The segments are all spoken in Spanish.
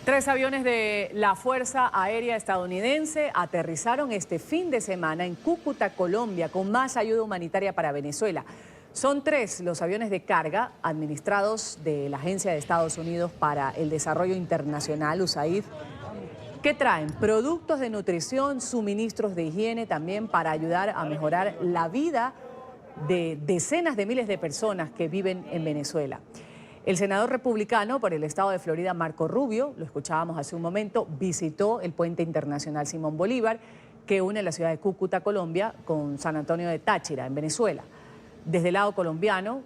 Tres aviones de la Fuerza Aérea Estadounidense aterrizaron este fin de semana en Cúcuta, Colombia, con más ayuda humanitaria para Venezuela. Son tres los aviones de carga administrados de la Agencia de Estados Unidos para el Desarrollo Internacional, USAID, que traen productos de nutrición, suministros de higiene también para ayudar a mejorar la vida de decenas de miles de personas que viven en Venezuela. El senador republicano por el estado de Florida, Marco Rubio, lo escuchábamos hace un momento, visitó el puente internacional Simón Bolívar, que une la ciudad de Cúcuta, Colombia, con San Antonio de Táchira, en Venezuela. Desde el lado colombiano,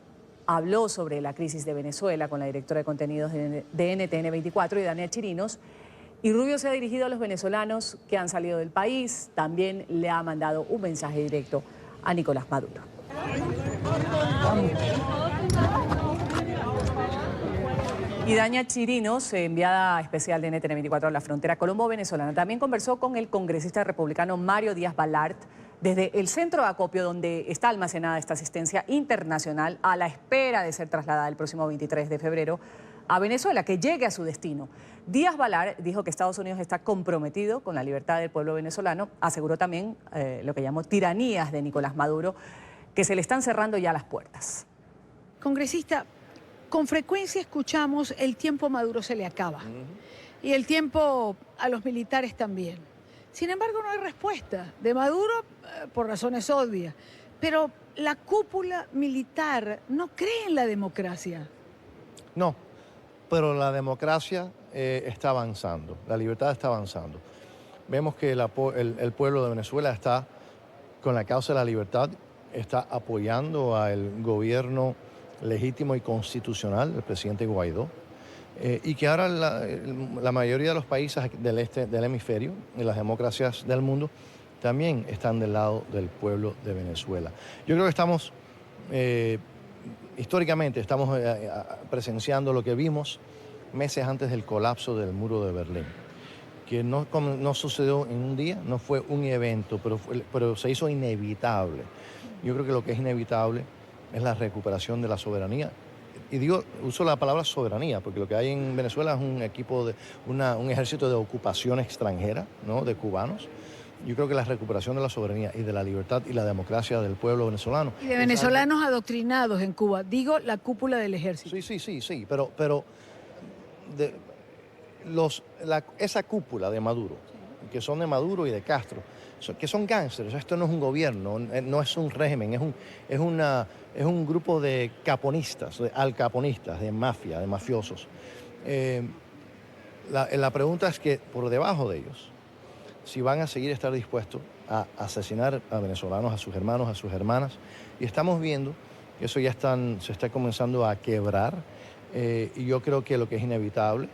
habló sobre la crisis de Venezuela con la directora de contenidos de NTN 24 y Dania Chirinos. Y Rubio se ha dirigido a los venezolanos que han salido del país. También le ha mandado un mensaje directo a Nicolás Maduro. Y Dania Chirinos, enviada especial de NTN 24 a la frontera colombo-venezolana, también conversó con el congresista republicano Mario Díaz Balart desde el centro de acopio donde está almacenada esta asistencia internacional a la espera de ser trasladada el próximo 23 de febrero a Venezuela, que llegue a su destino. Díaz Balart dijo que Estados Unidos está comprometido con la libertad del pueblo venezolano. Aseguró también lo que llamó tiranías de Nicolás Maduro, que se le están cerrando ya las puertas. Congresista, con frecuencia escuchamos el tiempo a Maduro se le acaba y el tiempo a los militares también. Sin embargo, no hay respuesta de Maduro por razones obvias, pero la cúpula militar no cree en la democracia. No, pero la democracia está avanzando, la libertad está avanzando. Vemos que el pueblo de Venezuela está con la causa de la libertad, está apoyando al gobierno legítimo y constitucional del presidente Guaidó, y que ahora la mayoría de los países del este del hemisferio y las democracias del mundo también están del lado del pueblo de Venezuela. Yo creo que estamos, históricamente, estamos presenciando lo que vimos meses antes del colapso del muro de Berlín, que no sucedió en un día, no fue un evento, pero se hizo inevitable. Yo creo que lo que es inevitable es la recuperación de la soberanía. Y uso la palabra soberanía, porque lo que hay en Venezuela es un ejército de ocupación extranjera, ¿no?, de cubanos. Yo creo que la recuperación de la soberanía y de la libertad y la democracia del pueblo venezolano. Y de venezolanos adoctrinados en Cuba, digo la cúpula del ejército. Sí, pero esa cúpula de Maduro, que son de Maduro y de Castro, que son gángsters. Esto no es un gobierno, no es un régimen, es un grupo de caponistas, de alcaponistas, de mafia, de mafiosos. La pregunta es que por debajo de ellos, si van a seguir estar dispuestos a asesinar a venezolanos, a sus hermanos, a sus hermanas. Y estamos viendo que eso ya se está comenzando a quebrar, y yo creo que lo que es inevitable,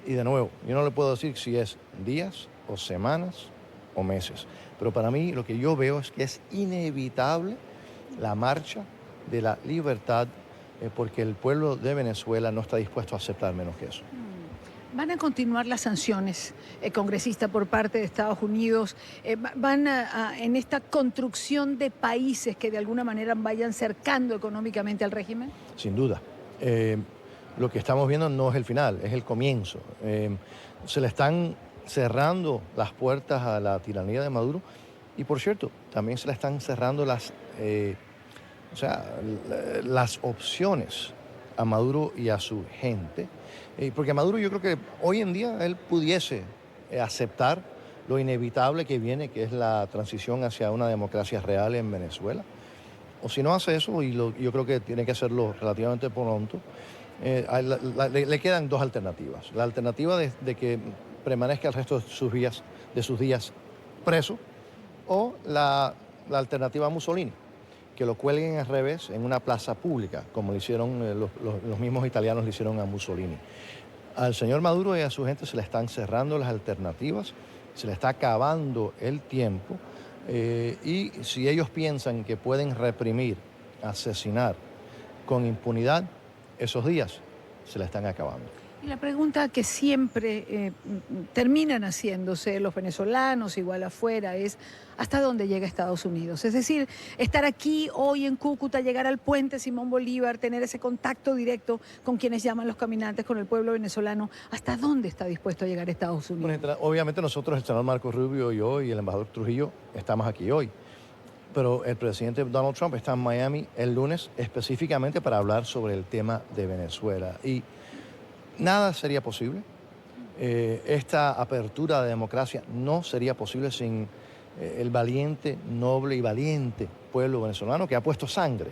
y de nuevo, yo no le puedo decir si es días o semanas o meses, pero para mí lo que yo veo es que es inevitable la marcha de la libertad, porque el pueblo de Venezuela no está dispuesto a aceptar menos que eso. ¿Van a continuar las sanciones, congresista, por parte de Estados Unidos? ¿Van en esta construcción de países que de alguna manera vayan cercando económicamente al régimen? Sin duda. Lo que estamos viendo no es el final, es el comienzo. Se le están cerrando las puertas a la tiranía de Maduro y, por cierto, también se le están cerrando las opciones a Maduro y a su gente. Porque Maduro, yo creo que hoy en día él pudiese aceptar lo inevitable que viene, que es la transición hacia una democracia real en Venezuela. O si no hace eso, yo creo que tiene que hacerlo relativamente pronto, le quedan dos alternativas. La alternativa de que permanezca el resto de sus días preso, o la alternativa a Mussolini, que lo cuelguen al revés en una plaza pública, como le hicieron los mismos italianos le hicieron a Mussolini. Al señor Maduro y a su gente se le están cerrando las alternativas, se le está acabando el tiempo, y si ellos piensan que pueden reprimir, asesinar con impunidad, esos días se le están acabando. Y la pregunta que siempre terminan haciéndose los venezolanos, igual afuera, es ¿hasta dónde llega Estados Unidos? Es decir, estar aquí hoy en Cúcuta, llegar al puente Simón Bolívar, tener ese contacto directo con quienes llaman los caminantes, con el pueblo venezolano, ¿hasta dónde está dispuesto a llegar Estados Unidos? Bueno, obviamente nosotros, el senador Marco Rubio y yo y el embajador Trujillo, estamos aquí hoy. Pero el presidente Donald Trump está en Miami el lunes específicamente para hablar sobre el tema de Venezuela. Y nada sería posible. Esta apertura de democracia no sería posible sin el valiente, noble y valiente pueblo venezolano que ha puesto sangre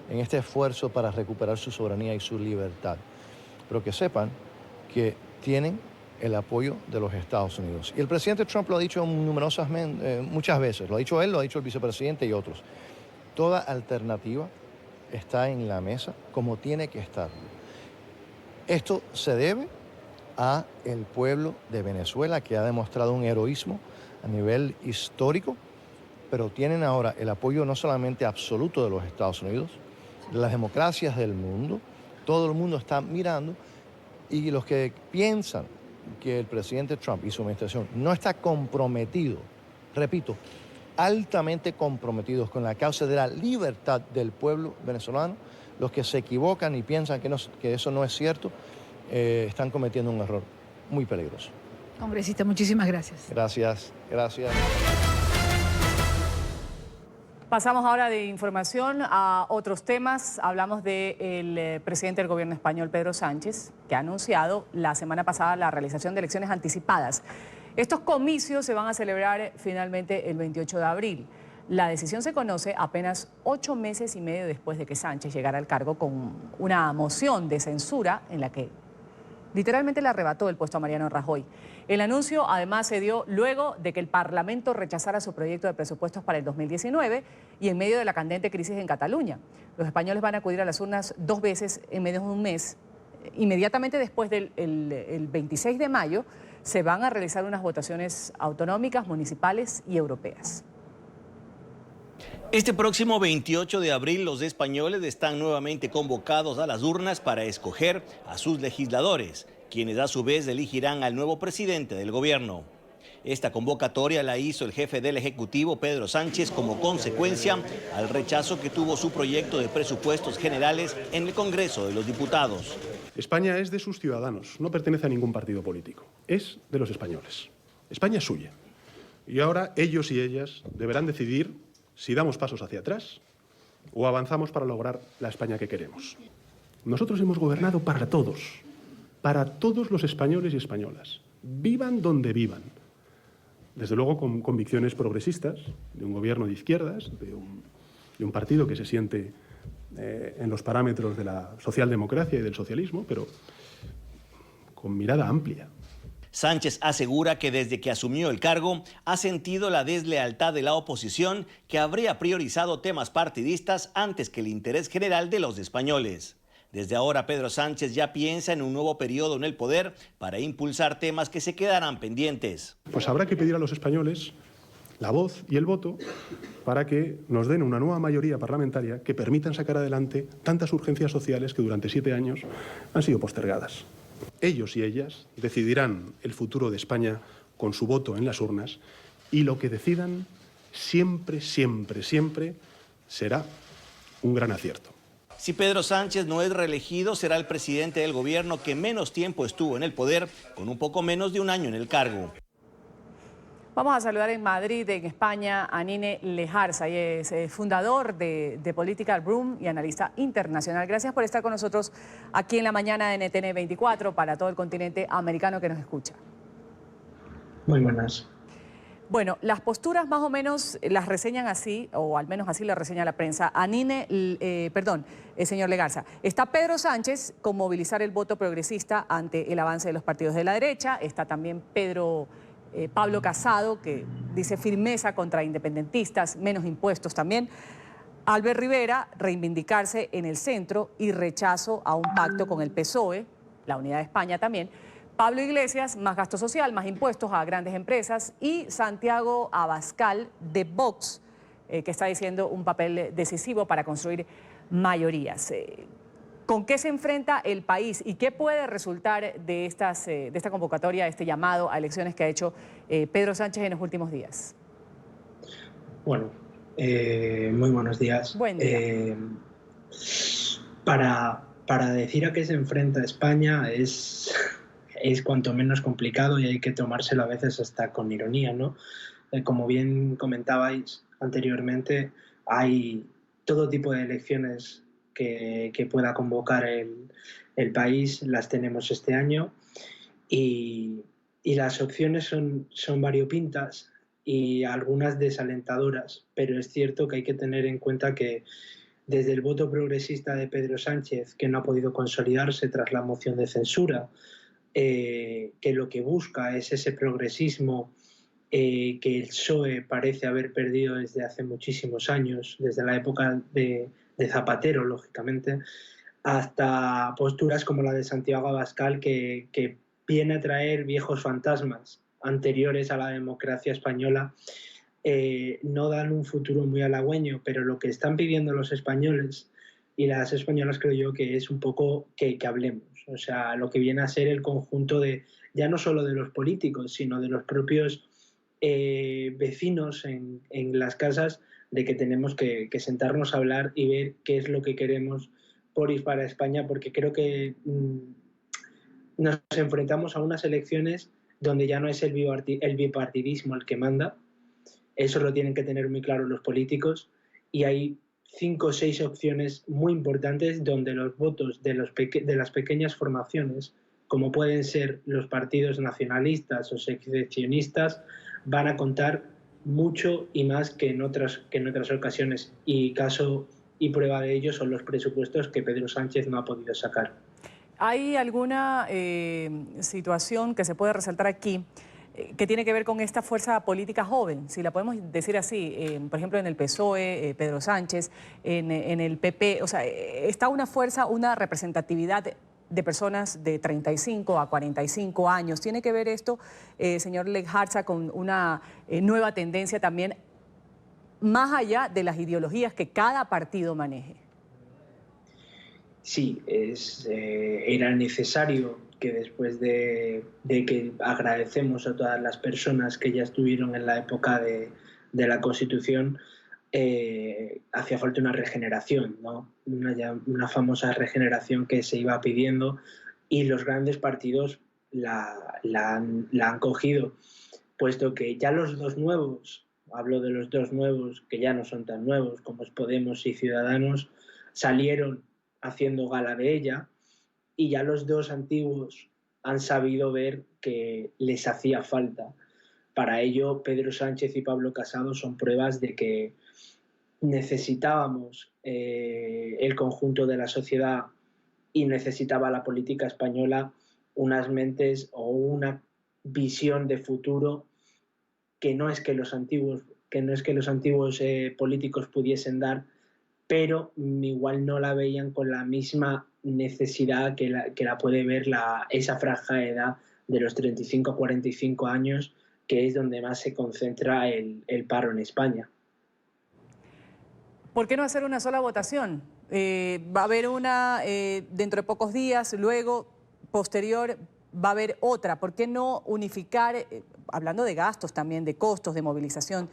en este esfuerzo para recuperar su soberanía y su libertad. Pero que sepan que tienen el apoyo de los Estados Unidos. Y el presidente Trump lo ha dicho muchas veces, lo ha dicho él, lo ha dicho el vicepresidente y otros. Toda alternativa está en la mesa como tiene que estar. Esto se debe a el pueblo de Venezuela, que ha demostrado un heroísmo a nivel histórico, pero tienen ahora el apoyo no solamente absoluto de los Estados Unidos, de las democracias del mundo. Todo el mundo está mirando, y los que piensan que el presidente Trump y su administración no está comprometido, repito, altamente comprometidos con la causa de la libertad del pueblo venezolano, los que se equivocan y piensan que eso no es cierto, están cometiendo un error muy peligroso. Congresista, muchísimas gracias. Gracias, gracias. Pasamos ahora de información a otros temas. Hablamos del presidente del gobierno español, Pedro Sánchez, que ha anunciado la semana pasada la realización de elecciones anticipadas. Estos comicios se van a celebrar finalmente el 28 de abril. La decisión se conoce apenas 8 meses y medio después de que Sánchez llegara al cargo con una moción de censura en la que literalmente le arrebató el puesto a Mariano Rajoy. El anuncio además se dio luego de que el Parlamento rechazara su proyecto de presupuestos para el 2019 y en medio de la candente crisis en Cataluña. Los españoles van a acudir a las urnas 2 veces en menos de un mes. Inmediatamente después del 26 de mayo se van a realizar unas votaciones autonómicas, municipales y europeas. Este próximo 28 de abril los españoles están nuevamente convocados a las urnas para escoger a sus legisladores, quienes a su vez elegirán al nuevo presidente del gobierno. Esta convocatoria la hizo el jefe del Ejecutivo, Pedro Sánchez, como consecuencia al rechazo que tuvo su proyecto de presupuestos generales en el Congreso de los Diputados. España es de sus ciudadanos, no pertenece a ningún partido político, es de los españoles. España es suya. Y ahora ellos y ellas deberán decidir si damos pasos hacia atrás o avanzamos para lograr la España que queremos. Nosotros hemos gobernado para todos los españoles y españolas, vivan donde vivan. Desde luego con convicciones progresistas, de un gobierno de izquierdas, de un partido que se siente en los parámetros de la socialdemocracia y del socialismo, pero con mirada amplia. Sánchez asegura que desde que asumió el cargo ha sentido la deslealtad de la oposición, que habría priorizado temas partidistas antes que el interés general de los españoles. Desde ahora Pedro Sánchez ya piensa en un nuevo periodo en el poder para impulsar temas que se quedarán pendientes. Pues habrá que pedir a los españoles la voz y el voto para que nos den una nueva mayoría parlamentaria que permitan sacar adelante tantas urgencias sociales que durante 7 años han sido postergadas. Ellos y ellas decidirán el futuro de España con su voto en las urnas, y lo que decidan siempre, siempre, siempre será un gran acierto. Si Pedro Sánchez no es reelegido, será el presidente del gobierno que menos tiempo estuvo en el poder, con un poco menos de un año en el cargo. Vamos a saludar en Madrid, en España, a Nine Lejarza. Ella es fundador de Political Room y analista internacional. Gracias por estar con nosotros aquí en la mañana de NTN 24 para todo el continente americano que nos escucha. Muy buenas. Bueno, las posturas más o menos las reseñan así, o al menos así la reseña la prensa. Señor Lejarza, está Pedro Sánchez con movilizar el voto progresista ante el avance de los partidos de la derecha. Está también Pablo Casado, que dice firmeza contra independentistas, menos impuestos también. Albert Rivera, reivindicarse en el centro y rechazo a un pacto con el PSOE, la Unidad de España también. Pablo Iglesias, más gasto social, más impuestos a grandes empresas. Y Santiago Abascal, de Vox, que está diciendo un papel decisivo para construir mayorías. ¿Con qué se enfrenta el país y qué puede resultar de esta convocatoria, de este llamado a elecciones que ha hecho Pedro Sánchez en los últimos días? Bueno, muy buenos días. Buen día. Para decir a qué se enfrenta España es cuanto menos complicado y hay que tomárselo a veces hasta con ironía, ¿no? Como bien comentabais anteriormente, hay todo tipo de elecciones que pueda convocar el país, las tenemos este año y las opciones son variopintas y algunas desalentadoras, pero es cierto que hay que tener en cuenta que desde el voto progresista de Pedro Sánchez, que no ha podido consolidarse tras la moción de censura, que lo que busca es ese progresismo que el PSOE parece haber perdido desde hace muchísimos años, desde la época de Zapatero, lógicamente, hasta posturas como la de Santiago Abascal, que viene a traer viejos fantasmas anteriores a la democracia española. No dan un futuro muy halagüeño, pero lo que están pidiendo los españoles y las españolas, creo yo, que es un poco que hablemos. O sea, lo que viene a ser el conjunto de, ya no solo de los políticos, sino de los propios vecinos en las casas, de que tenemos que sentarnos a hablar y ver qué es lo que queremos por y para España, porque creo que nos enfrentamos a unas elecciones donde ya no es el bipartidismo el que manda. Eso lo tienen que tener muy claro los políticos, y hay 5 o 6 opciones muy importantes donde los votos de las pequeñas formaciones, como pueden ser los partidos nacionalistas o secesionistas, van a contar mucho y más que en otras ocasiones. Y caso y prueba de ello son los presupuestos que Pedro Sánchez no ha podido sacar. ¿Hay alguna situación que se puede resaltar aquí que tiene que ver con esta fuerza política joven, si la podemos decir así? Por ejemplo, en el PSOE, Pedro Sánchez, en el PP, o sea, está una fuerza, una representatividad de personas de 35 a 45 años. ¿Tiene que ver esto, señor Lejarza, con una nueva tendencia también, más allá de las ideologías que cada partido maneje? Sí, era necesario que después de que agradecemos a todas las personas que ya estuvieron en la época de la Constitución, hacía falta una regeneración, ¿no? Una famosa regeneración que se iba pidiendo, y los grandes partidos la han cogido, puesto que ya los dos nuevos, hablo de los dos nuevos que ya no son tan nuevos como es Podemos y Ciudadanos, salieron haciendo gala de ella, y ya los dos antiguos han sabido ver que les hacía falta. Para ello, Pedro Sánchez y Pablo Casado son pruebas de que necesitábamos el conjunto de la sociedad, y necesitaba la política española unas mentes o una visión de futuro que no es que los antiguos políticos pudiesen dar, pero igual no la veían con la misma necesidad que la puede ver esa franja de edad de los 35 a 45 años, que es donde más se concentra el paro en España. ¿Por qué no hacer una sola votación? Va a haber una dentro de pocos días, luego, posterior, va a haber otra. ¿Por qué no unificar, hablando de gastos también, de costos, de movilización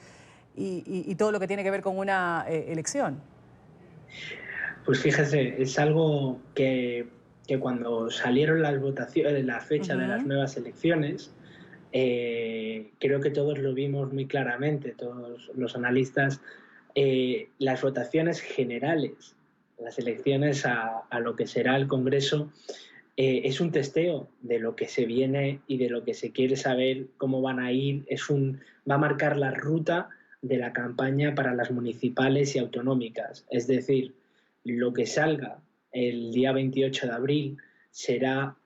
y todo lo que tiene que ver con una elección? Pues fíjese, es algo que cuando salieron las votaciones, la fecha de las nuevas elecciones, creo que todos lo vimos muy claramente, todos los analistas. Las votaciones generales, las elecciones a lo que será el Congreso, es un testeo de lo que se viene y de lo que se quiere saber cómo van a ir. Va a marcar la ruta de la campaña para las municipales y autonómicas. Es decir, lo que salga el día 28 de abril será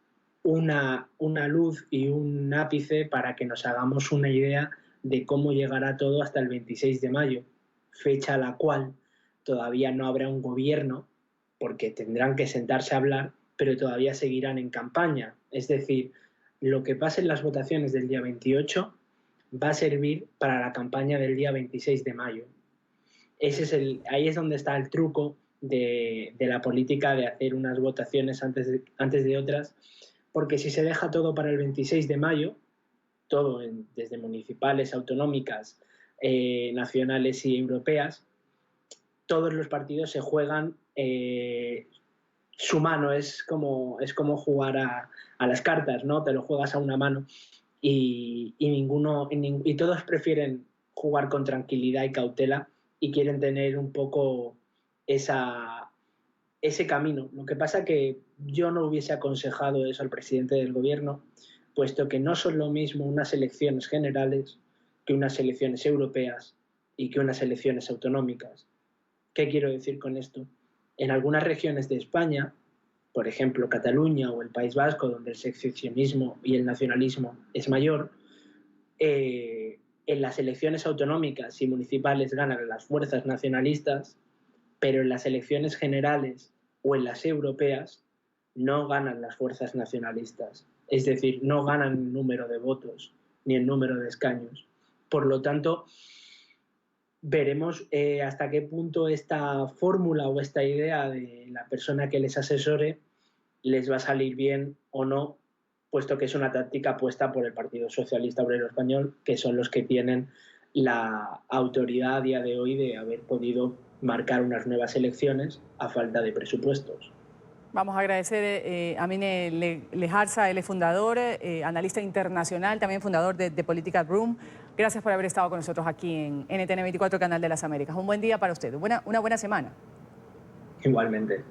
una luz y un ápice para que nos hagamos una idea de cómo llegará todo hasta el 26 de mayo, fecha a la cual todavía no habrá un gobierno, porque tendrán que sentarse a hablar, pero todavía seguirán en campaña. Es decir, lo que pase en las votaciones del día 28 va a servir para la campaña del día 26 de mayo. Ahí es donde está el truco de la política de hacer unas votaciones antes de otras, porque si se deja todo para el 26 de mayo, todo desde municipales, autonómicas, nacionales y europeas, todos los partidos se juegan su mano, es como jugar a las cartas, ¿no? Te lo juegas a una mano y todos prefieren jugar con tranquilidad y cautela y quieren tener un poco ese camino. Lo que pasa que yo no hubiese aconsejado eso al presidente del gobierno, puesto que no son lo mismo unas elecciones generales que unas elecciones europeas y que unas elecciones autonómicas. ¿Qué quiero decir con esto? En algunas regiones de España, por ejemplo Cataluña o el País Vasco, donde el secesionismo y el nacionalismo es mayor, en las elecciones autonómicas y municipales ganan las fuerzas nacionalistas, pero en las elecciones generales o en las europeas no ganan las fuerzas nacionalistas. Es decir, no ganan el número de votos ni el número de escaños. Por lo tanto, veremos hasta qué punto esta fórmula o esta idea de la persona que les asesore les va a salir bien o no, puesto que es una táctica puesta por el Partido Socialista Obrero Español, que son los que tienen la autoridad a día de hoy de haber podido marcar unas nuevas elecciones a falta de presupuestos. Vamos a agradecer a Amine Lejarza, él es fundador, analista internacional, también fundador de Political Room. Gracias por haber estado con nosotros aquí en NTN 24, Canal de las Américas. Un buen día para usted, una buena semana. Igualmente.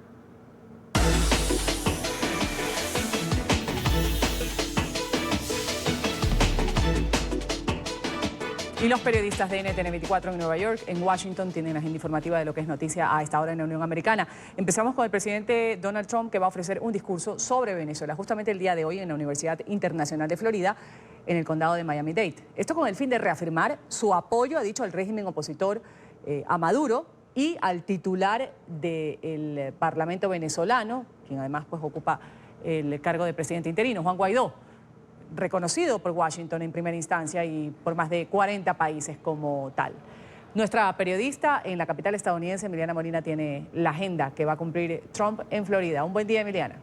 Y los periodistas de NTN 24 en Nueva York, en Washington, tienen la agenda informativa de lo que es noticia a esta hora en la Unión Americana. Empezamos con el presidente Donald Trump, que va a ofrecer un discurso sobre Venezuela, justamente el día de hoy en la Universidad Internacional de Florida, en el condado de Miami-Dade. Esto con el fin de reafirmar su apoyo, ha dicho, al régimen opositor a Maduro y al titular del Parlamento venezolano, quien además pues ocupa el cargo de presidente interino, Juan Guaidó, reconocido por Washington en primera instancia y por más de 40 países como tal. Nuestra periodista en la capital estadounidense, Emiliana Molina, tiene la agenda que va a cumplir Trump en Florida. Un buen día, Emiliana.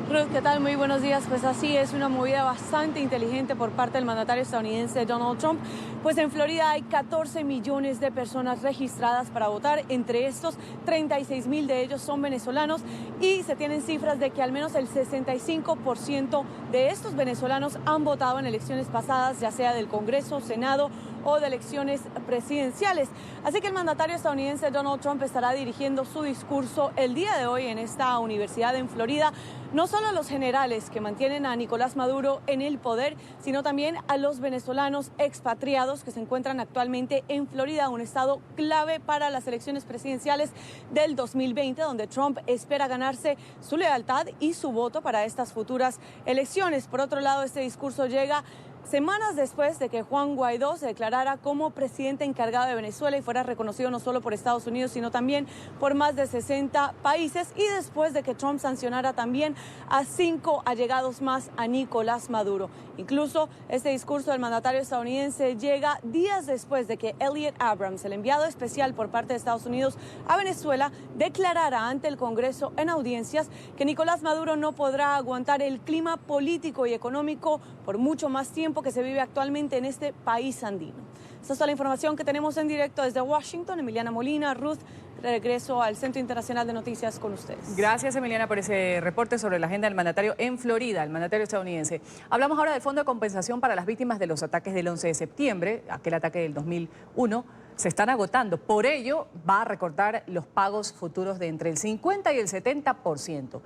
Ruth, ¿qué tal? Muy buenos días. Pues así es, una movida bastante inteligente por parte del mandatario estadounidense Donald Trump. Pues en Florida hay 14 millones de personas registradas para votar. Entre estos, 36,000 de ellos son venezolanos y se tienen cifras de que al menos el 65% de estos venezolanos han votado en elecciones pasadas, ya sea del Congreso, Senado o de elecciones presidenciales. Así que el mandatario estadounidense Donald Trump estará dirigiendo su discurso el día de hoy en esta universidad en Florida, no solo a los generales que mantienen a Nicolás Maduro en el poder, sino también a los venezolanos expatriados que se encuentran actualmente en Florida, un estado clave para las elecciones presidenciales del 2020, donde Trump espera ganarse su lealtad y su voto para estas futuras elecciones. Por otro lado, este discurso llega semanas después de que Juan Guaidó se declarara como presidente encargado de Venezuela y fuera reconocido no solo por Estados Unidos, sino también por más de 60 países, y después de que Trump sancionara también a 5 allegados más a Nicolás Maduro. Incluso este discurso del mandatario estadounidense llega días después de que Elliot Abrams, el enviado especial por parte de Estados Unidos a Venezuela, declarara ante el Congreso en audiencias que Nicolás Maduro no podrá aguantar el clima político y económico por mucho más tiempo que se vive actualmente en este país andino. Esta es toda la información que tenemos en directo desde Washington. Emiliana Molina, Ruth, regreso al Centro Internacional de Noticias con ustedes. Gracias, Emiliana, por ese reporte sobre la agenda del mandatario en Florida, el mandatario estadounidense. Hablamos ahora del Fondo de Compensación para las víctimas de los ataques del 11 de septiembre, aquel ataque del 2001. Se están agotando. Por ello, va a recortar los pagos futuros de entre el 50 y el 70%.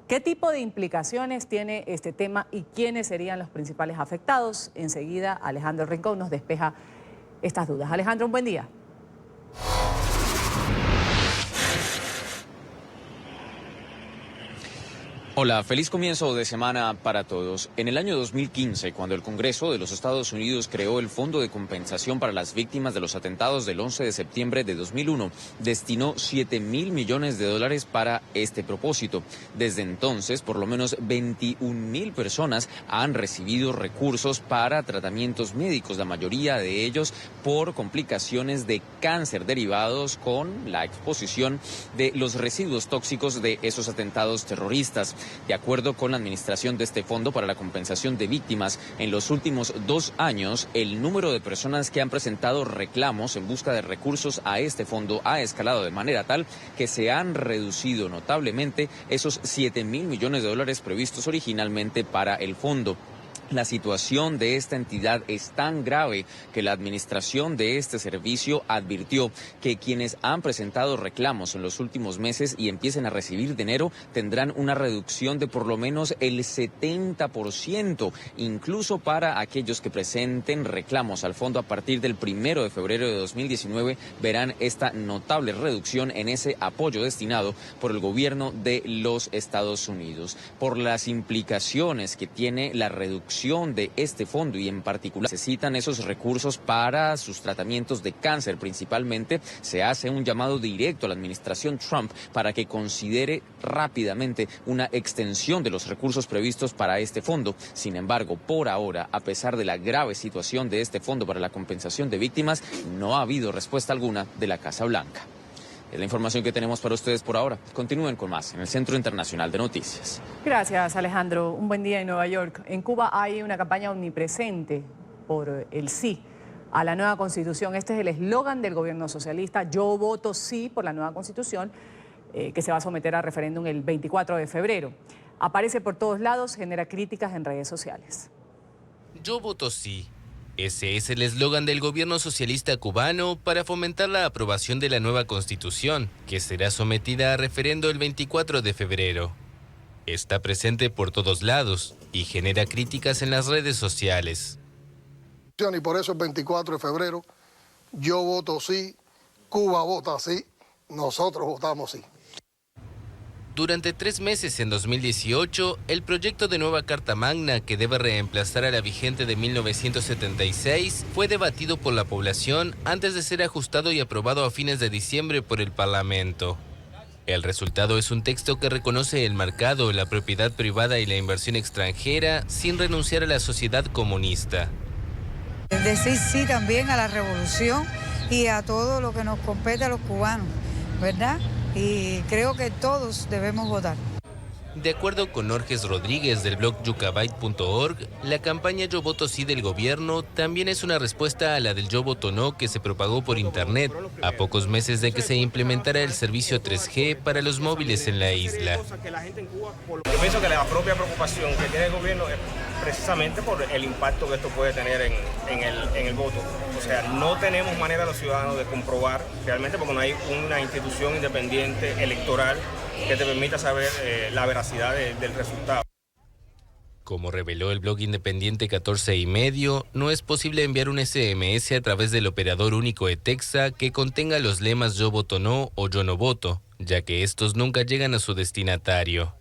¿Qué tipo de implicaciones tiene este tema y quiénes serían los principales afectados? Enseguida, Alejandro Rincón nos despeja estas dudas. Alejandro, un buen día. Hola, feliz comienzo de semana para todos. En el año 2015, cuando el Congreso de los Estados Unidos creó el Fondo de Compensación para las Víctimas de los Atentados del 11 de septiembre de 2001, destinó $7.000 millones para este propósito. Desde entonces, por lo menos 21.000 personas han recibido recursos para tratamientos médicos, la mayoría de ellos por complicaciones de cáncer derivados con la exposición de los residuos tóxicos de esos atentados terroristas. De acuerdo con la administración de este Fondo para la Compensación de Víctimas, en los últimos 2 años, el número de personas que han presentado reclamos en busca de recursos a este fondo ha escalado de manera tal que se han reducido notablemente esos $7.000 millones previstos originalmente para el fondo. La situación de esta entidad es tan grave que la administración de este servicio advirtió que quienes han presentado reclamos en los últimos meses y empiecen a recibir dinero tendrán una reducción de por lo menos el 70%, incluso para aquellos que presenten reclamos al fondo a partir del 1 de febrero de 2019 verán esta notable reducción en ese apoyo destinado por el gobierno de los Estados Unidos. Por las implicaciones que tiene la reducción de este fondo y en particular necesitan esos recursos para sus tratamientos de cáncer principalmente, se hace un llamado directo a la administración Trump para que considere rápidamente una extensión de los recursos previstos para este fondo. Sin embargo, por ahora, a pesar de la grave situación de este fondo para la compensación de víctimas, no ha habido respuesta alguna de la Casa Blanca. Es la información que tenemos para ustedes por ahora. Continúen con más en el Centro Internacional de Noticias. Gracias, Alejandro. Un buen día en Nueva York. En Cuba hay una campaña omnipresente por el sí a la nueva Constitución. Este es el eslogan del gobierno socialista. Yo voto sí por la nueva Constitución que se va a someter a referéndum el 24 de febrero. Aparece por todos lados, genera críticas en redes sociales. Yo voto sí. Ese es el eslogan del gobierno socialista cubano para fomentar la aprobación de la nueva Constitución, que será sometida a referendo el 24 de febrero. Está presente por todos lados y genera críticas en las redes sociales. Y por eso el 24 de febrero yo voto sí, Cuba vota sí, nosotros votamos sí. Durante 3 meses en 2018, el proyecto de nueva Carta Magna, que debe reemplazar a la vigente de 1976, fue debatido por la población antes de ser ajustado y aprobado a fines de diciembre por el Parlamento. El resultado es un texto que reconoce el mercado, la propiedad privada y la inversión extranjera sin renunciar a la sociedad comunista. Decir sí también a la revolución y a todo lo que nos compete a los cubanos, ¿verdad? Y creo que todos debemos votar. De acuerdo con Orges Rodríguez del blog yucabyte.org, la campaña Yo voto sí del gobierno también es una respuesta a la del Yo voto no que se propagó por internet a pocos meses de que se implementara el servicio 3G para los móviles en la isla. Yo pienso que la propia preocupación que tiene el gobierno es precisamente por el impacto que esto puede tener en el voto. O sea, no tenemos manera los ciudadanos de comprobar realmente porque no hay una institución independiente electoral que te permita saber la veracidad del resultado. Como reveló el blog independiente 14 y medio, no es posible enviar un SMS a través del operador único ETEXA que contenga los lemas Yo voto no o Yo no voto, ya que estos nunca llegan a su destinatario.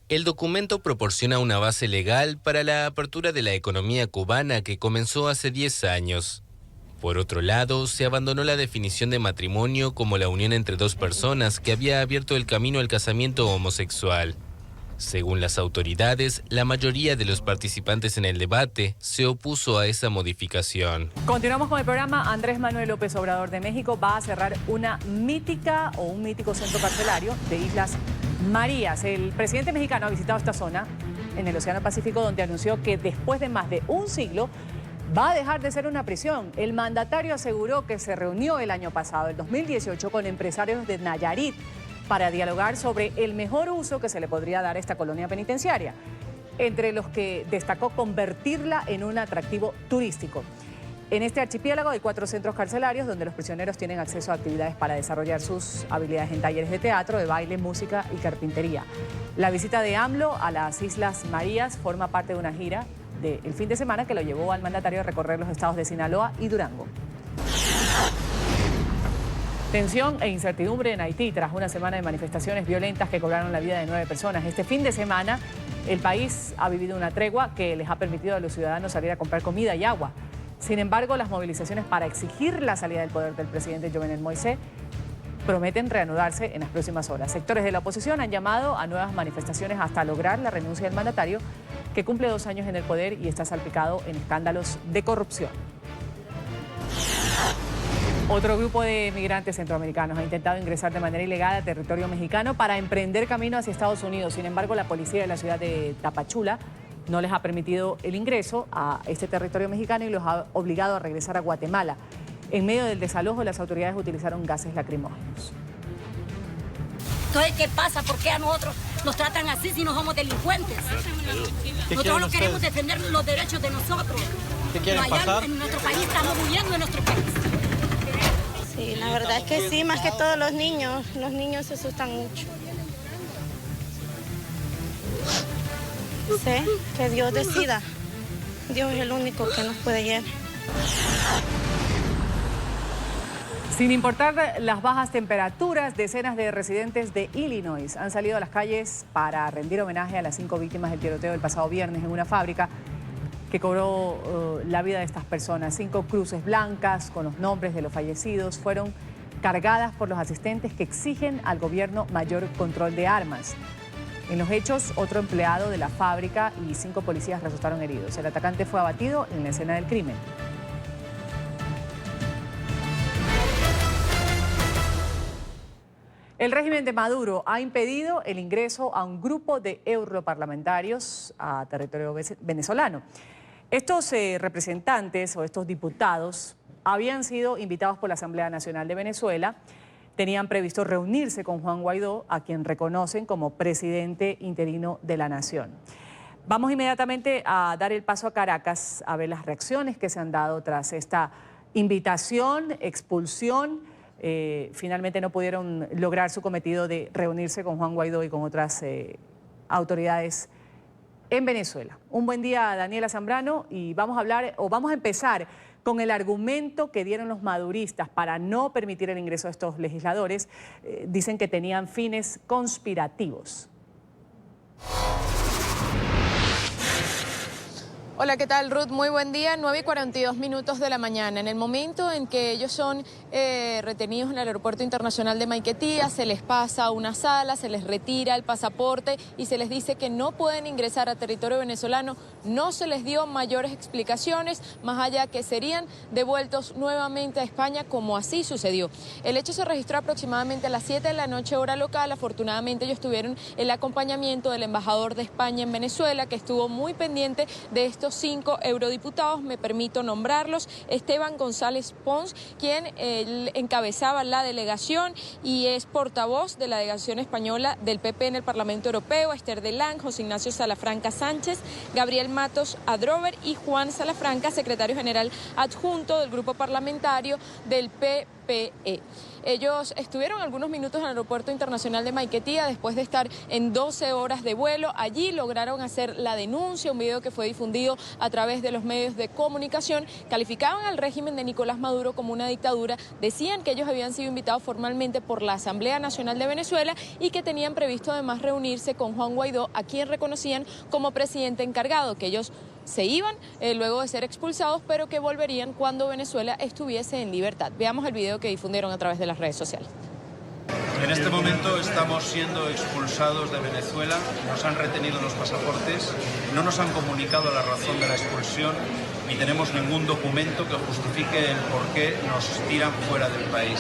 El documento proporciona una base legal para la apertura de la economía cubana que comenzó hace 10 años. Por otro lado, se abandonó la definición de matrimonio como la unión entre 2 personas que había abierto el camino al casamiento homosexual. Según las autoridades, la mayoría de los participantes en el debate se opuso a esa modificación. Continuamos con el programa. Andrés Manuel López Obrador de México va a cerrar un mítico centro carcelario de Islas Marías. El presidente mexicano ha visitado esta zona en el Océano Pacífico, donde anunció que después de más de un siglo va a dejar de ser una prisión. El mandatario aseguró que se reunió el año pasado, el 2018, con empresarios de Nayarit para dialogar sobre el mejor uso que se le podría dar a esta colonia penitenciaria, entre los que destacó convertirla en un atractivo turístico. En este archipiélago hay 4 centros carcelarios donde los prisioneros tienen acceso a actividades para desarrollar sus habilidades en talleres de teatro, de baile, música y carpintería. La visita de AMLO a las Islas Marías forma parte de una gira del fin de semana que lo llevó al mandatario a recorrer los estados de Sinaloa y Durango. Tensión e incertidumbre en Haití tras una semana de manifestaciones violentas que cobraron la vida de 9 personas. Este fin de semana el país ha vivido una tregua que les ha permitido a los ciudadanos salir a comprar comida y agua. Sin embargo, las movilizaciones para exigir la salida del poder del presidente Jovenel Moïse prometen reanudarse en las próximas horas. Sectores de la oposición han llamado a nuevas manifestaciones hasta lograr la renuncia del mandatario, que cumple 2 años en el poder y está salpicado en escándalos de corrupción. Otro grupo de migrantes centroamericanos ha intentado ingresar de manera ilegal a territorio mexicano para emprender camino hacia Estados Unidos. Sin embargo, la policía de la ciudad de Tapachula no les ha permitido el ingreso a este territorio mexicano y los ha obligado a regresar a Guatemala. En medio del desalojo, las autoridades utilizaron gases lacrimógenos. Entonces, ¿qué pasa? ¿Por qué a nosotros nos tratan así si no somos delincuentes? Nosotros no queremos defender los derechos de nosotros. ¿Qué quieren pasar? En nuestro país estamos huyendo de nuestro país. Sí, la verdad es que sí, más que todos los niños se asustan mucho. Sé que Dios decida, Dios es el único que nos puede guiar. Sin importar las bajas temperaturas, decenas de residentes de Illinois han salido a las calles para rendir homenaje a las 5 víctimas del tiroteo del pasado viernes en una fábrica que cobró la vida de estas personas. 5 cruces blancas con los nombres de los fallecidos fueron cargadas por los asistentes que exigen al gobierno mayor control de armas. En los hechos, otro empleado de la fábrica y 5 policías resultaron heridos. El atacante fue abatido en la escena del crimen. El régimen de Maduro ha impedido el ingreso a un grupo de europarlamentarios a territorio venezolano. Estos representantes o estos diputados habían sido invitados por la Asamblea Nacional de Venezuela. Tenían previsto reunirse con Juan Guaidó, a quien reconocen como presidente interino de la nación. Vamos inmediatamente a dar el paso a Caracas a ver las reacciones que se han dado tras esta invitación, expulsión. Finalmente no pudieron lograr su cometido de reunirse con Juan Guaidó y con otras autoridades en Venezuela. Un buen día, Daniela Zambrano, y vamos a empezar con el argumento que dieron los maduristas para no permitir el ingreso de estos legisladores. Dicen que tenían fines conspirativos. Hola, ¿qué tal, Ruth? Muy buen día, 9:42 de la mañana. En el momento en que ellos son retenidos en el Aeropuerto Internacional de Maiquetía, se les pasa a una sala, se les retira el pasaporte y se les dice que no pueden ingresar a territorio venezolano. No se les dio mayores explicaciones, más allá que serían devueltos nuevamente a España, como así sucedió. El hecho se registró aproximadamente a las 7 de la noche, hora local. Afortunadamente, ellos tuvieron el acompañamiento del embajador de España en Venezuela, que estuvo muy pendiente de estos 5 eurodiputados. Me permito nombrarlos: Esteban González Pons, quien encabezaba la delegación y es portavoz de la delegación española del PP en el Parlamento Europeo; Esther Delán, José Ignacio Salafranca Sánchez, Gabriel Matos Adrover y Juan Salafranca, secretario general adjunto del grupo parlamentario del PPE. Ellos estuvieron algunos minutos en el Aeropuerto Internacional de Maiquetía después de estar en 12 horas de vuelo. Allí lograron hacer la denuncia, un video que fue difundido a través de los medios de comunicación. Calificaban al régimen de Nicolás Maduro como una dictadura. Decían que ellos habían sido invitados formalmente por la Asamblea Nacional de Venezuela y que tenían previsto además reunirse con Juan Guaidó, a quien reconocían como presidente encargado, que ellos se iban luego de ser expulsados, pero que volverían cuando Venezuela estuviese en libertad. Veamos el video que difundieron a través de las redes sociales. En este momento estamos siendo expulsados de Venezuela, nos han retenido los pasaportes, no nos han comunicado la razón de la expulsión ni tenemos ningún documento que justifique el por qué nos tiran fuera del país.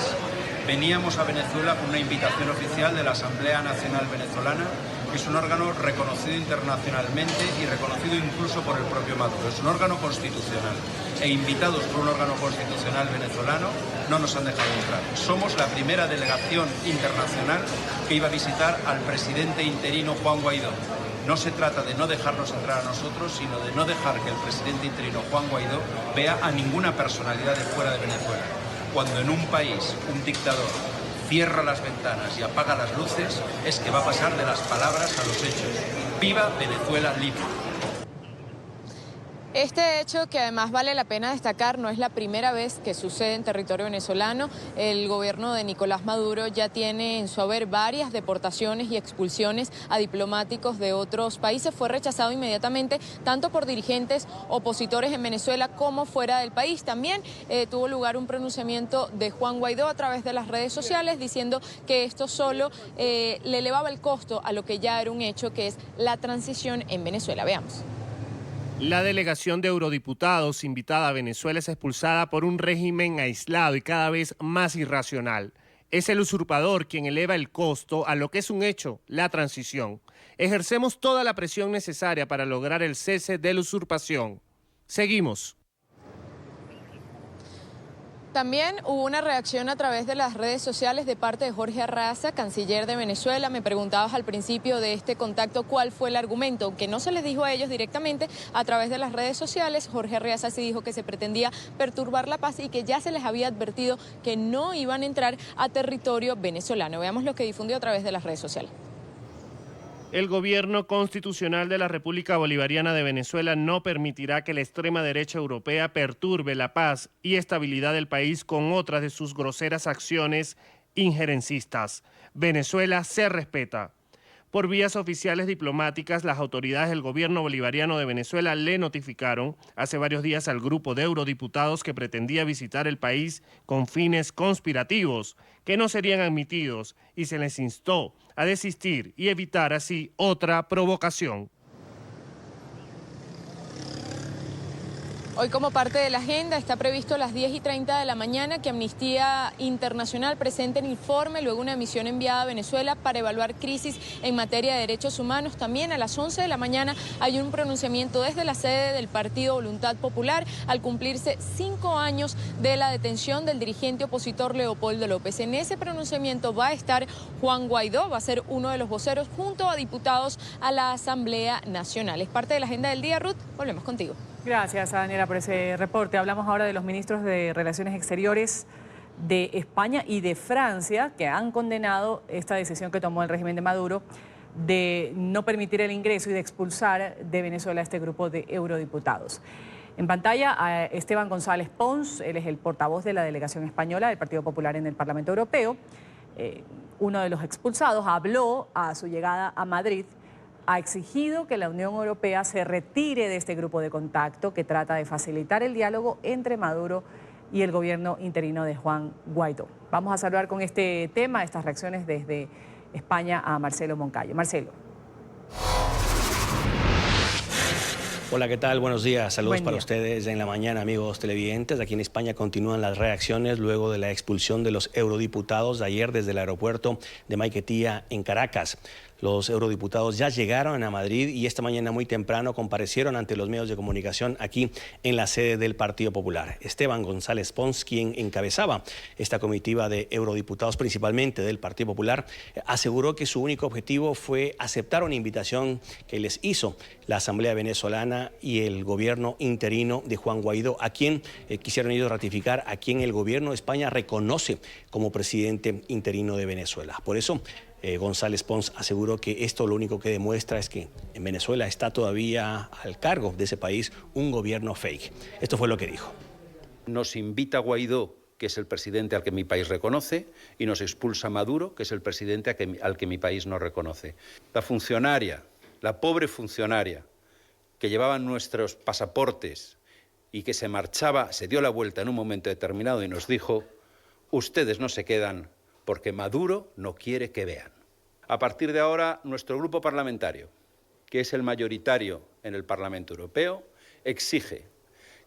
Veníamos a Venezuela con una invitación oficial de la Asamblea Nacional Venezolana, que es un órgano reconocido internacionalmente y reconocido incluso por el propio Maduro. Es un órgano constitucional e invitados por un órgano constitucional venezolano no nos han dejado entrar. Somos la primera delegación internacional que iba a visitar al presidente interino Juan Guaidó. No se trata de no dejarnos entrar a nosotros, sino de no dejar que el presidente interino Juan Guaidó vea a ninguna personalidad de fuera de Venezuela. Cuando en un país un dictador cierra las ventanas y apaga las luces, es que va a pasar de las palabras a los hechos. ¡Viva Venezuela libre! Este hecho, que además vale la pena destacar, no es la primera vez que sucede en territorio venezolano. El gobierno de Nicolás Maduro ya tiene en su haber varias deportaciones y expulsiones a diplomáticos de otros países. Fue rechazado inmediatamente tanto por dirigentes opositores en Venezuela como fuera del país. También tuvo lugar un pronunciamiento de Juan Guaidó a través de las redes sociales diciendo que esto solo le elevaba el costo a lo que ya era un hecho, que es la transición en Venezuela. Veamos. La delegación de eurodiputados invitada a Venezuela es expulsada por un régimen aislado y cada vez más irracional. Es el usurpador quien eleva el costo a lo que es un hecho, la transición. Ejercemos toda la presión necesaria para lograr el cese de la usurpación. Seguimos. También hubo una reacción a través de las redes sociales de parte de Jorge Arraza, canciller de Venezuela. Me preguntabas al principio de este contacto cuál fue el argumento, aunque no se les dijo a ellos directamente a través de las redes sociales. Jorge Arraza sí dijo que se pretendía perturbar la paz y que ya se les había advertido que no iban a entrar a territorio venezolano. Veamos lo que difundió a través de las redes sociales. El gobierno constitucional de la República Bolivariana de Venezuela no permitirá que la extrema derecha europea perturbe la paz y estabilidad del país con otras de sus groseras acciones injerencistas. Venezuela se respeta. Por vías oficiales diplomáticas, las autoridades del gobierno bolivariano de Venezuela le notificaron hace varios días al grupo de eurodiputados que pretendía visitar el país con fines conspirativos, que no serían admitidos, y se les instó a desistir y evitar así otra provocación. Hoy, como parte de la agenda, está previsto a las 10:30 de la mañana que Amnistía Internacional presente el informe, luego una misión enviada a Venezuela para evaluar crisis en materia de derechos humanos. También a las 11 de la mañana hay un pronunciamiento desde la sede del Partido Voluntad Popular al cumplirse 5 años de la detención del dirigente opositor Leopoldo López. En ese pronunciamiento va a estar Juan Guaidó, va a ser uno de los voceros junto a diputados a la Asamblea Nacional. Es parte de la agenda del día, Ruth. Volvemos contigo. Gracias, Daniela, por ese reporte. Hablamos ahora de los ministros de Relaciones Exteriores de España y de Francia, que han condenado esta decisión que tomó el régimen de Maduro de no permitir el ingreso y de expulsar de Venezuela a este grupo de eurodiputados. En pantalla a Esteban González Pons, él es el portavoz de la delegación española del Partido Popular en el Parlamento Europeo. Uno de los expulsados habló a su llegada a Madrid. Ha exigido que la Unión Europea se retire de este grupo de contacto que trata de facilitar el diálogo entre Maduro y el gobierno interino de Juan Guaidó. Vamos a saludar con este tema, estas reacciones desde España, a Marcelo Moncayo. Marcelo. Hola, ¿qué tal? Buenos días. Saludos para ustedes en la mañana, amigos televidentes. Aquí en España continúan las reacciones luego de la expulsión de los eurodiputados de ayer desde el aeropuerto de Maiquetía en Caracas. Los eurodiputados ya llegaron a Madrid y esta mañana muy temprano comparecieron ante los medios de comunicación aquí en la sede del Partido Popular. Esteban González Pons, quien encabezaba esta comitiva de eurodiputados, principalmente del Partido Popular, aseguró que su único objetivo fue aceptar una invitación que les hizo la Asamblea Venezolana y el gobierno interino de Juan Guaidó, a quien quisieron ellos ratificar, a quien el gobierno de España reconoce como presidente interino de Venezuela. Por eso, González Pons aseguró que esto lo único que demuestra es que en Venezuela está todavía al cargo de ese país un gobierno fake. Esto fue lo que dijo. Nos invita Guaidó, que es el presidente al que mi país reconoce, y nos expulsa Maduro, que es el presidente al que mi país no reconoce. La funcionaria, la pobre funcionaria, que llevaba nuestros pasaportes y que se marchaba, se dio la vuelta en un momento determinado y nos dijo: ustedes no se quedan porque Maduro no quiere que vean. A partir de ahora, nuestro grupo parlamentario, que es el mayoritario en el Parlamento Europeo, exige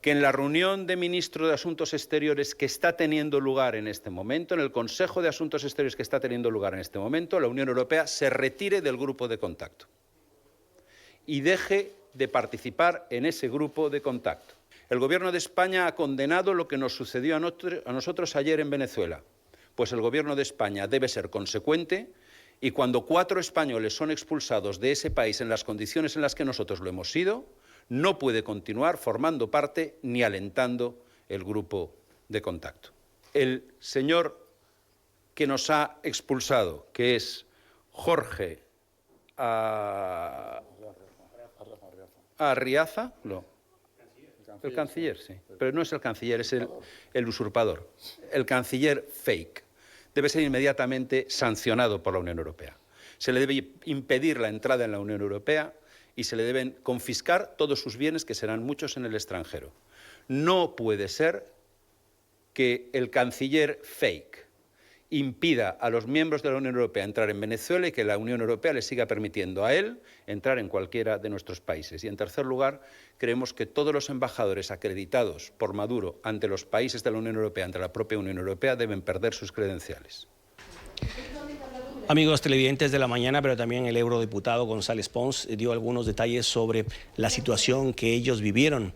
que en la reunión de ministros de Asuntos Exteriores que está teniendo lugar en este momento, en el Consejo de Asuntos Exteriores que está teniendo lugar en este momento, la Unión Europea se retire del grupo de contacto y deje de participar en ese grupo de contacto. El Gobierno de España ha condenado lo que nos sucedió a nosotros ayer en Venezuela. Pues el Gobierno de España debe ser consecuente y cuando 4 españoles son expulsados de ese país en las condiciones en las que nosotros lo hemos sido, no puede continuar formando parte ni alentando el grupo de contacto. El señor que nos ha expulsado, que es Jorge Arriaza, El canciller, sí. Pero no es el canciller, es el usurpador. El canciller fake debe ser inmediatamente sancionado por la Unión Europea. Se le debe impedir la entrada en la Unión Europea y se le deben confiscar todos sus bienes, que serán muchos en el extranjero. No puede ser que el canciller fake impida a los miembros de la Unión Europea entrar en Venezuela y que la Unión Europea le siga permitiendo a él entrar en cualquiera de nuestros países. Y en tercer lugar, creemos que todos los embajadores acreditados por Maduro ante los países de la Unión Europea, ante la propia Unión Europea, deben perder sus credenciales. Amigos televidentes de la mañana, pero también el eurodiputado González Pons dio algunos detalles sobre la situación que ellos vivieron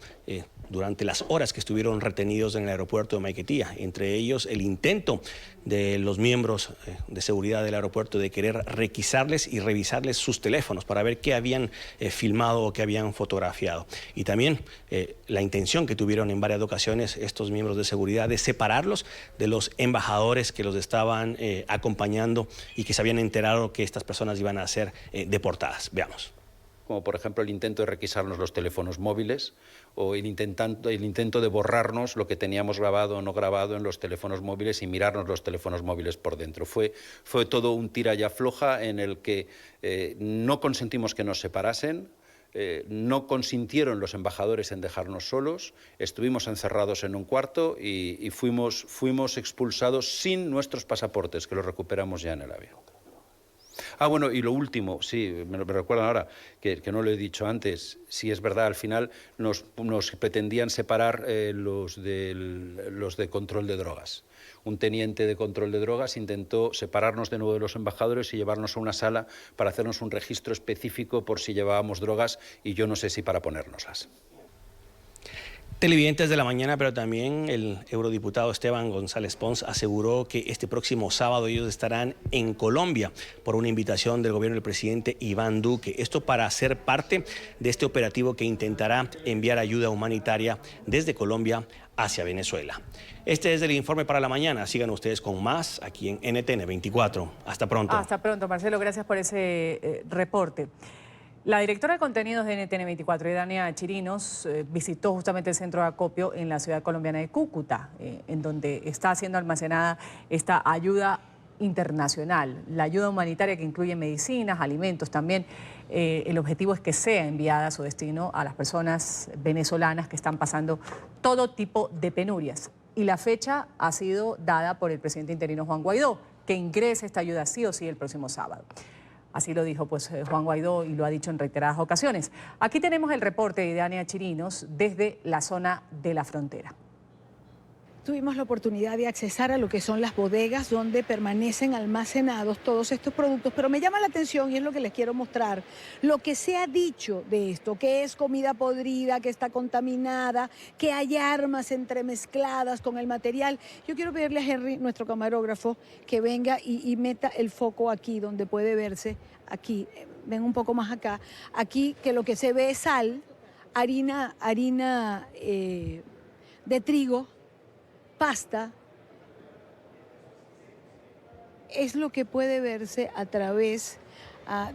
durante las horas que estuvieron retenidos en el aeropuerto de Maiquetía, entre ellos el intento de los miembros de seguridad del aeropuerto de querer requisarles y revisarles sus teléfonos para ver qué habían filmado o qué habían fotografiado. Y también la intención que tuvieron en varias ocasiones estos miembros de seguridad de separarlos de los embajadores que los estaban acompañando y que se habían enterado que estas personas iban a ser deportadas. Veamos. Como por ejemplo el intento de requisarnos los teléfonos móviles o el intento de borrarnos lo que teníamos grabado o no grabado en los teléfonos móviles y mirarnos los teléfonos móviles por dentro. Fue todo un tira y afloja en el que no consentimos que nos separasen, no consintieron los embajadores en dejarnos solos, estuvimos encerrados en un cuarto y fuimos expulsados sin nuestros pasaportes, que los recuperamos ya en el avión. Ah, bueno, y lo último, sí, me recuerdan ahora, que no lo he dicho antes, sí es verdad, al final nos pretendían separar los de control de drogas. Un teniente de control de drogas intentó separarnos de nuevo de los embajadores y llevarnos a una sala para hacernos un registro específico por si llevábamos drogas y yo no sé si para ponérnoslas. Televidentes de la mañana, pero también el eurodiputado Esteban González Pons aseguró que este próximo sábado ellos estarán en Colombia por una invitación del gobierno del presidente Iván Duque. Esto para ser parte de este operativo que intentará enviar ayuda humanitaria desde Colombia hacia Venezuela. Este es el informe para la mañana. Sigan ustedes con más aquí en NTN 24. Hasta pronto. Hasta pronto, Marcelo. Gracias por ese reporte. La directora de contenidos de NTN 24, Idania Chirinos, visitó justamente el centro de acopio en la ciudad colombiana de Cúcuta, en donde está siendo almacenada esta ayuda internacional, la ayuda humanitaria que incluye medicinas, alimentos también. El objetivo es que sea enviada a su destino a las personas venezolanas que están pasando todo tipo de penurias. Y la fecha ha sido dada por el presidente interino Juan Guaidó, que ingrese esta ayuda sí o sí el próximo sábado. Así lo dijo Juan Guaidó y lo ha dicho en reiteradas ocasiones. Aquí tenemos el reporte de Idania Chirinos desde la zona de la frontera. Tuvimos la oportunidad de accesar a lo que son las bodegas donde permanecen almacenados todos estos productos, pero me llama la atención y es lo que les quiero mostrar, lo que se ha dicho de esto, que es comida podrida, que está contaminada, que hay armas entremezcladas con el material. Yo quiero pedirle a Henry, nuestro camarógrafo, que venga y meta el foco aquí donde puede verse, aquí, ven un poco más acá, aquí que lo que se ve es sal, harina de trigo, pasta, es lo que puede verse a través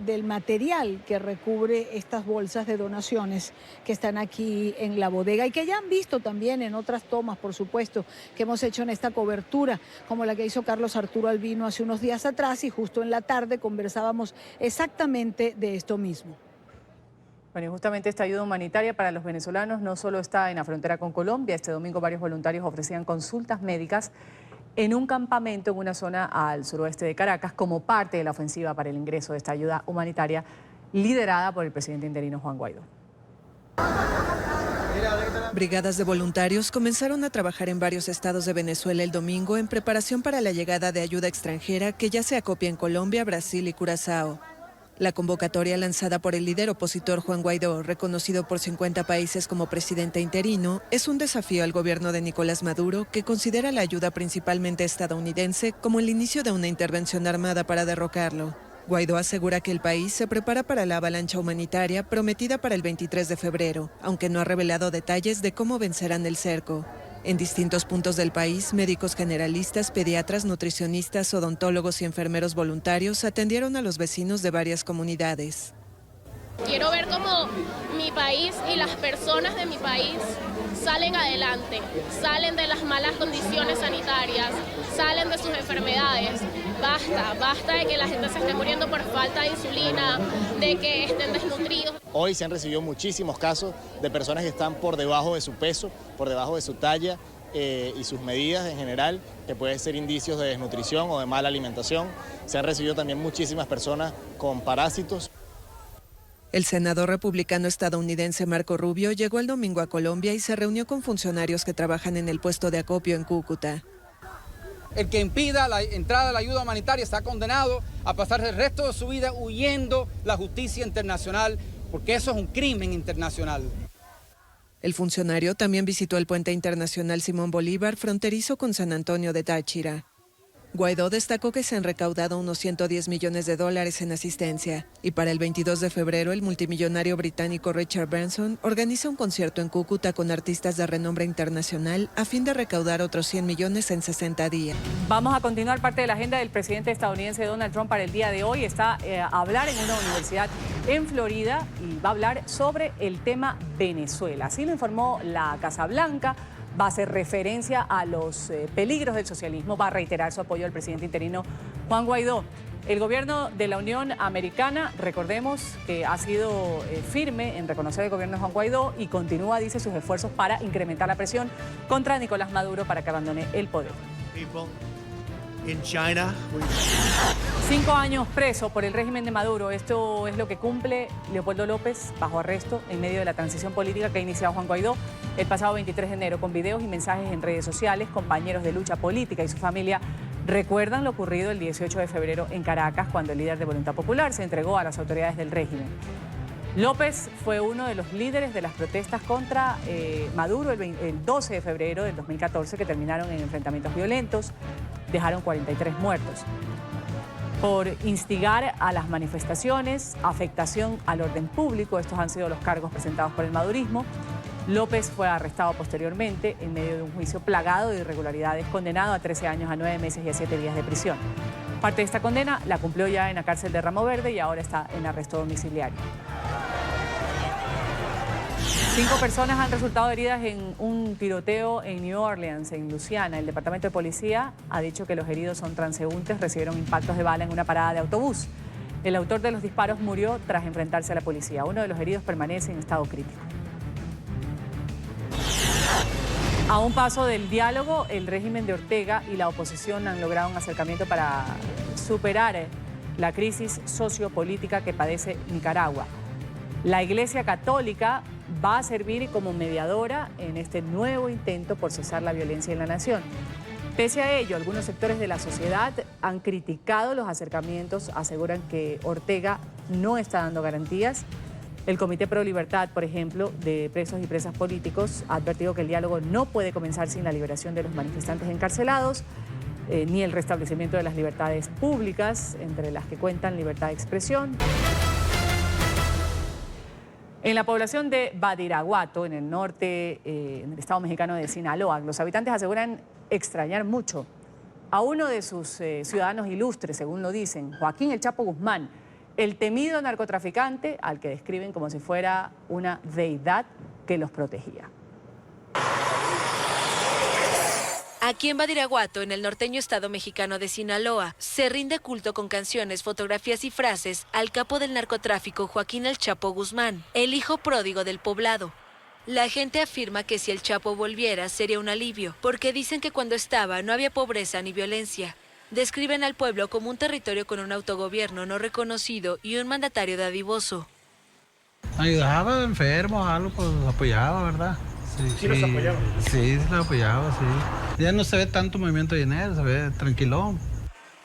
del material que recubre estas bolsas de donaciones que están aquí en la bodega y que ya han visto también en otras tomas, por supuesto, que hemos hecho en esta cobertura, como la que hizo Carlos Arturo Albino hace unos días atrás y justo en la tarde conversábamos exactamente de esto mismo. Bueno, y justamente esta ayuda humanitaria para los venezolanos no solo está en la frontera con Colombia. Este domingo varios voluntarios ofrecían consultas médicas en un campamento en una zona al suroeste de Caracas como parte de la ofensiva para el ingreso de esta ayuda humanitaria liderada por el presidente interino Juan Guaidó. Brigadas de voluntarios comenzaron a trabajar en varios estados de Venezuela el domingo en preparación para la llegada de ayuda extranjera que ya se acopia en Colombia, Brasil y Curazao. La convocatoria lanzada por el líder opositor Juan Guaidó, reconocido por 50 países como presidente interino, es un desafío al gobierno de Nicolás Maduro, que considera la ayuda principalmente estadounidense como el inicio de una intervención armada para derrocarlo. Guaidó asegura que el país se prepara para la avalancha humanitaria prometida para el 23 de febrero, aunque no ha revelado detalles de cómo vencerán el cerco. En distintos puntos del país, médicos generalistas, pediatras, nutricionistas, odontólogos y enfermeros voluntarios atendieron a los vecinos de varias comunidades. Quiero ver cómo mi país y las personas de mi país salen adelante, salen de las malas condiciones sanitarias, salen de sus enfermedades. Basta de que la gente se esté muriendo por falta de insulina, de que estén desnutridos. Hoy se han recibido muchísimos casos de personas que están por debajo de su peso, por debajo de su talla y sus medidas en general, que pueden ser indicios de desnutrición o de mala alimentación. Se han recibido también muchísimas personas con parásitos. El senador republicano estadounidense Marco Rubio llegó el domingo a Colombia y se reunió con funcionarios que trabajan en el puesto de acopio en Cúcuta. El que impida la entrada de la ayuda humanitaria está condenado a pasar el resto de su vida huyendo la justicia internacional, porque eso es un crimen internacional. El funcionario también visitó el puente internacional Simón Bolívar, fronterizo con San Antonio de Táchira. Guaidó destacó que se han recaudado unos 110 millones de dólares en asistencia y para el 22 de febrero el multimillonario británico Richard Branson organiza un concierto en Cúcuta con artistas de renombre internacional a fin de recaudar otros 100 millones en 60 días. Vamos a continuar parte de la agenda del presidente estadounidense Donald Trump para el día de hoy. Está a hablar en una universidad en Florida y va a hablar sobre el tema Venezuela. Así lo informó la Casa Blanca. Va a hacer referencia a los peligros del socialismo, va a reiterar su apoyo al presidente interino Juan Guaidó. El gobierno de la Unión Americana, recordemos que ha sido firme en reconocer el gobierno de Juan Guaidó y continúa, dice, sus esfuerzos para incrementar la presión contra Nicolás Maduro para que abandone el poder. 5 años preso por el régimen de Maduro. Esto es lo que cumple Leopoldo López bajo arresto en medio de la transición política que ha iniciado Juan Guaidó el pasado 23 de enero. Con videos y mensajes en redes sociales, compañeros de lucha política y su familia recuerdan lo ocurrido el 18 de febrero en Caracas, cuando el líder de Voluntad Popular se entregó a las autoridades del régimen. López fue uno de los líderes de las protestas contra Maduro el 12 de febrero del 2014, que terminaron en enfrentamientos violentos, dejaron 43 muertos. Por instigar a las manifestaciones, afectación al orden público, estos han sido los cargos presentados por el madurismo. López fue arrestado posteriormente en medio de un juicio plagado de irregularidades, condenado a 13 años, a 9 meses y a 7 días de prisión. Parte de esta condena la cumplió ya en la cárcel de Ramo Verde y ahora está en arresto domiciliario. 5 personas han resultado heridas en un tiroteo en New Orleans, en Luisiana. El Departamento de Policía ha dicho que los heridos son transeúntes, recibieron impactos de bala en una parada de autobús. El autor de los disparos murió tras enfrentarse a la policía. Uno de los heridos permanece en estado crítico. A un paso del diálogo, el régimen de Ortega y la oposición han logrado un acercamiento para superar la crisis sociopolítica que padece Nicaragua. La Iglesia Católica va a servir como mediadora en este nuevo intento por cesar la violencia en la nación. Pese a ello, algunos sectores de la sociedad han criticado los acercamientos, aseguran que Ortega no está dando garantías. El Comité Pro Libertad, por ejemplo, de presos y presas políticos, ha advertido que el diálogo no puede comenzar sin la liberación de los manifestantes encarcelados, ni el restablecimiento de las libertades públicas, entre las que cuentan libertad de expresión. En la población de Badiraguato, en el norte, en el estado mexicano de Sinaloa, los habitantes aseguran extrañar mucho a uno de sus ciudadanos ilustres, según lo dicen, Joaquín El Chapo Guzmán, el temido narcotraficante al que describen como si fuera una deidad que los protegía. Aquí en Badiraguato, en el norteño estado mexicano de Sinaloa, se rinde culto con canciones, fotografías y frases al capo del narcotráfico Joaquín El Chapo Guzmán, el hijo pródigo del poblado. La gente afirma que si el Chapo volviera sería un alivio, porque dicen que cuando estaba no había pobreza ni violencia. Describen al pueblo como un territorio con un autogobierno no reconocido y un mandatario dadivoso. Ayudaba a enfermos, algo, pues apoyaba, ¿verdad? ¿Sí los apoyaba? Sí, los apoyaba, sí. Ya no se ve tanto movimiento de dinero, se ve tranquilón.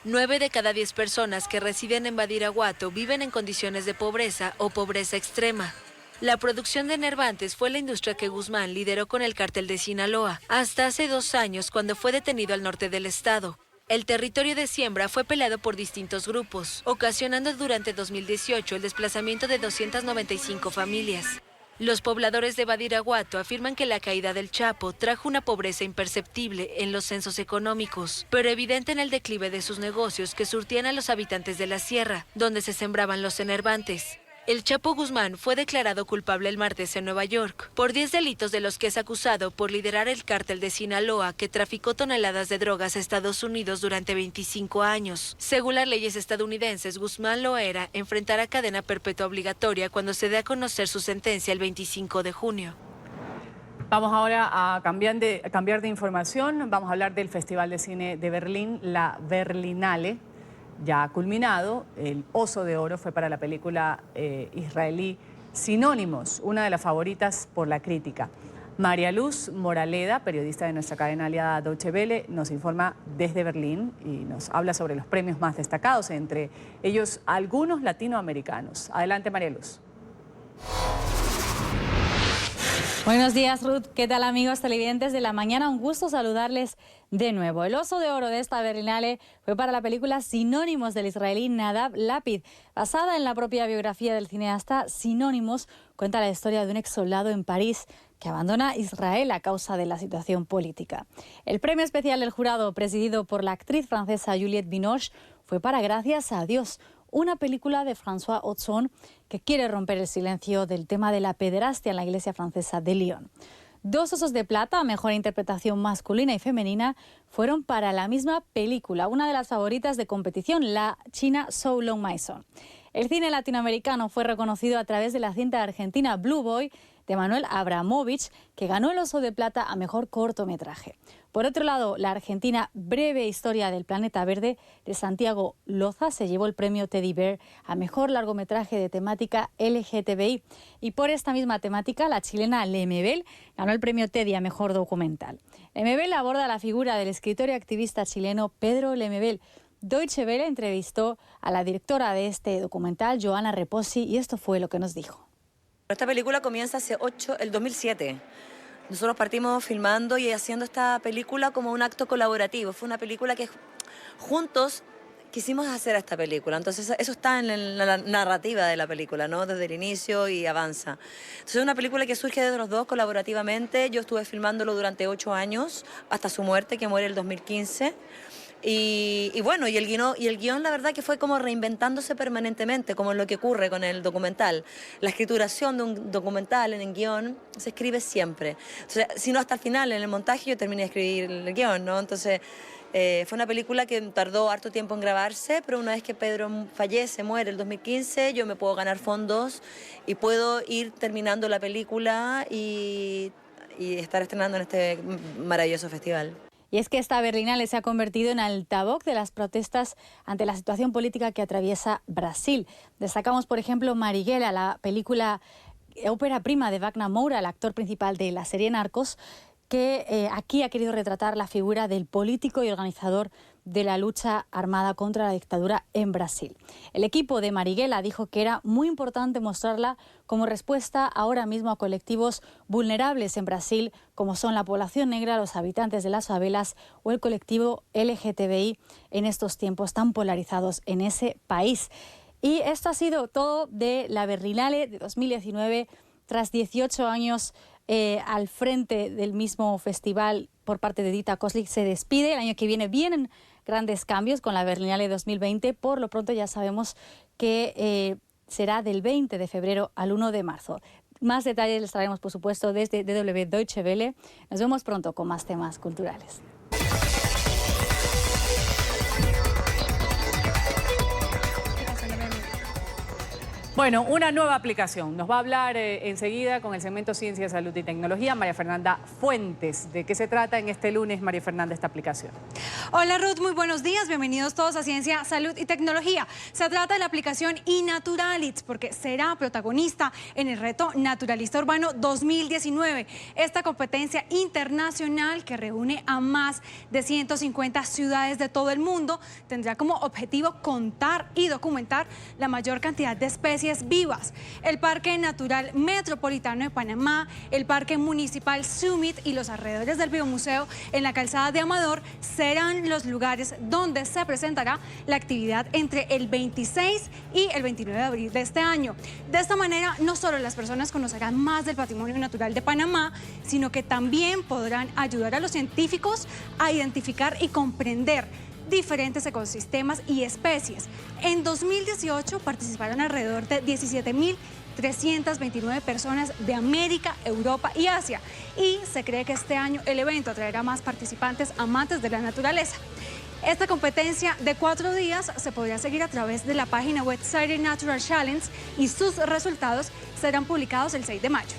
9 de cada 10 personas que residen en Badiraguato viven en condiciones de pobreza o pobreza extrema. La producción de enervantes fue la industria que Guzmán lideró con el cártel de Sinaloa, hasta hace 2 años cuando fue detenido al norte del estado. El territorio de siembra fue peleado por distintos grupos, ocasionando durante 2018 el desplazamiento de 295 familias. Los pobladores de Badiraguato afirman que la caída del Chapo trajo una pobreza imperceptible en los censos económicos, pero evidente en el declive de sus negocios que surtían a los habitantes de la sierra, donde se sembraban los enervantes. El Chapo Guzmán fue declarado culpable el martes en Nueva York por 10 delitos de los que es acusado por liderar el cártel de Sinaloa que traficó toneladas de drogas a Estados Unidos durante 25 años. Según las leyes estadounidenses, Guzmán Loera enfrentará cadena perpetua obligatoria cuando se dé a conocer su sentencia el 25 de junio. Vamos ahora a cambiar de información. Vamos a hablar del Festival de Cine de Berlín, la Berlinale. Ya ha culminado, el Oso de Oro fue para la película israelí Sinónimos, una de las favoritas por la crítica. María Luz Moraleda, periodista de nuestra cadena aliada Deutsche Welle, nos informa desde Berlín y nos habla sobre los premios más destacados, entre ellos algunos latinoamericanos. Adelante, María Luz. Buenos días, Ruth. ¿Qué tal, amigos televidentes de la mañana? Un gusto saludarles de nuevo. El Oso de Oro de esta Berlinale fue para la película Sinónimos del israelí Nadav Lapid. Basada en la propia biografía del cineasta, Sinónimos cuenta la historia de un ex soldado en París que abandona Israel a causa de la situación política. El premio especial del jurado, presidido por la actriz francesa Juliette Binoche, fue para Gracias a Dios, una película de François Ozon que quiere romper el silencio del tema de la pederastia en la iglesia francesa de Lyon. 2 Osos de Plata, mejor interpretación masculina y femenina, fueron para la misma película, una de las favoritas de competición, la china So Long My Son. El cine latinoamericano fue reconocido a través de la cinta argentina Blue Boy de Manuel Abramovich, que ganó el Oso de Plata a mejor cortometraje. Por otro lado, la argentina Breve Historia del Planeta Verde de Santiago Loza se llevó el premio Teddy Bear a mejor largometraje de temática LGTBI. Y por esta misma temática, la chilena Lemebel ganó el premio Teddy a mejor documental. Lemebel aborda la figura del escritor y activista chileno Pedro Lemebel. Deutsche Welle entrevistó a la directora de este documental, Joana Reposi, y esto fue lo que nos dijo. Esta película comienza el 2007. Nosotros partimos filmando y haciendo esta película como un acto colaborativo. Fue una película que juntos quisimos hacer esta película. Entonces eso está en la narrativa de la película, ¿no? Desde el inicio y avanza. Entonces es una película que surge de los dos colaborativamente. Yo estuve filmándolo durante 8 años, hasta su muerte, que muere en el 2015. Y bueno, y el guión la verdad que fue como reinventándose permanentemente, como lo que ocurre con el documental. La escrituración de un documental en el guión se escribe siempre. O sea, si no hasta el final, en el montaje, yo terminé de escribir el guión, ¿no? Entonces fue una película que tardó harto tiempo en grabarse, pero una vez que Pedro fallece, muere el 2015, yo me puedo ganar fondos y puedo ir terminando la película y estar estrenando en este maravilloso festival. Y es que esta Berlinale se ha convertido en altavoz de las protestas ante la situación política que atraviesa Brasil. Destacamos, por ejemplo, Marighella, la película ópera prima de Wagner Moura, el actor principal de la serie Narcos, que aquí ha querido retratar la figura del político y organizador de la lucha armada contra la dictadura en Brasil. El equipo de Marighella dijo que era muy importante mostrarla como respuesta ahora mismo a colectivos vulnerables en Brasil, como son la población negra, los habitantes de las favelas o el colectivo LGTBI en estos tiempos tan polarizados en ese país. Y esto ha sido todo de la Berlinale de 2019, tras 18 años al frente del mismo festival por parte de Dita Koslik. Se despide. El año que viene vienen grandes cambios con la Berlinale 2020. Por lo pronto ya sabemos que será del 20 de febrero al 1 de marzo. Más detalles les traeremos, por supuesto, desde DW Deutsche Welle. Nos vemos pronto con más temas culturales. Bueno, una nueva aplicación. Nos va a hablar enseguida con el segmento Ciencia, Salud y Tecnología, María Fernanda Fuentes. ¿De qué se trata en este lunes, María Fernanda, esta aplicación? Hola Ruth, muy buenos días. Bienvenidos todos a Ciencia, Salud y Tecnología. Se trata de la aplicación iNaturalits, porque será protagonista en el reto Naturalista Urbano 2019. Esta competencia internacional que reúne a más de 150 ciudades de todo el mundo tendrá como objetivo contar y documentar la mayor cantidad de especies vivas. El Parque Natural Metropolitano de Panamá, el Parque Municipal Summit y los alrededores del Biomuseo en la calzada de Amador serán los lugares donde se presentará la actividad entre el 26 y el 29 de abril de este año. De esta manera, no solo las personas conocerán más del patrimonio natural de Panamá, sino que también podrán ayudar a los científicos a identificar y comprender diferentes ecosistemas y especies. En 2018 participaron alrededor de 17.329 personas de América, Europa y Asia. Y se cree que este año el evento atraerá más participantes amantes de la naturaleza. Esta competencia de 4 días se podrá seguir a través de la página web Saturday Natural Challenge y sus resultados serán publicados el 6 de mayo.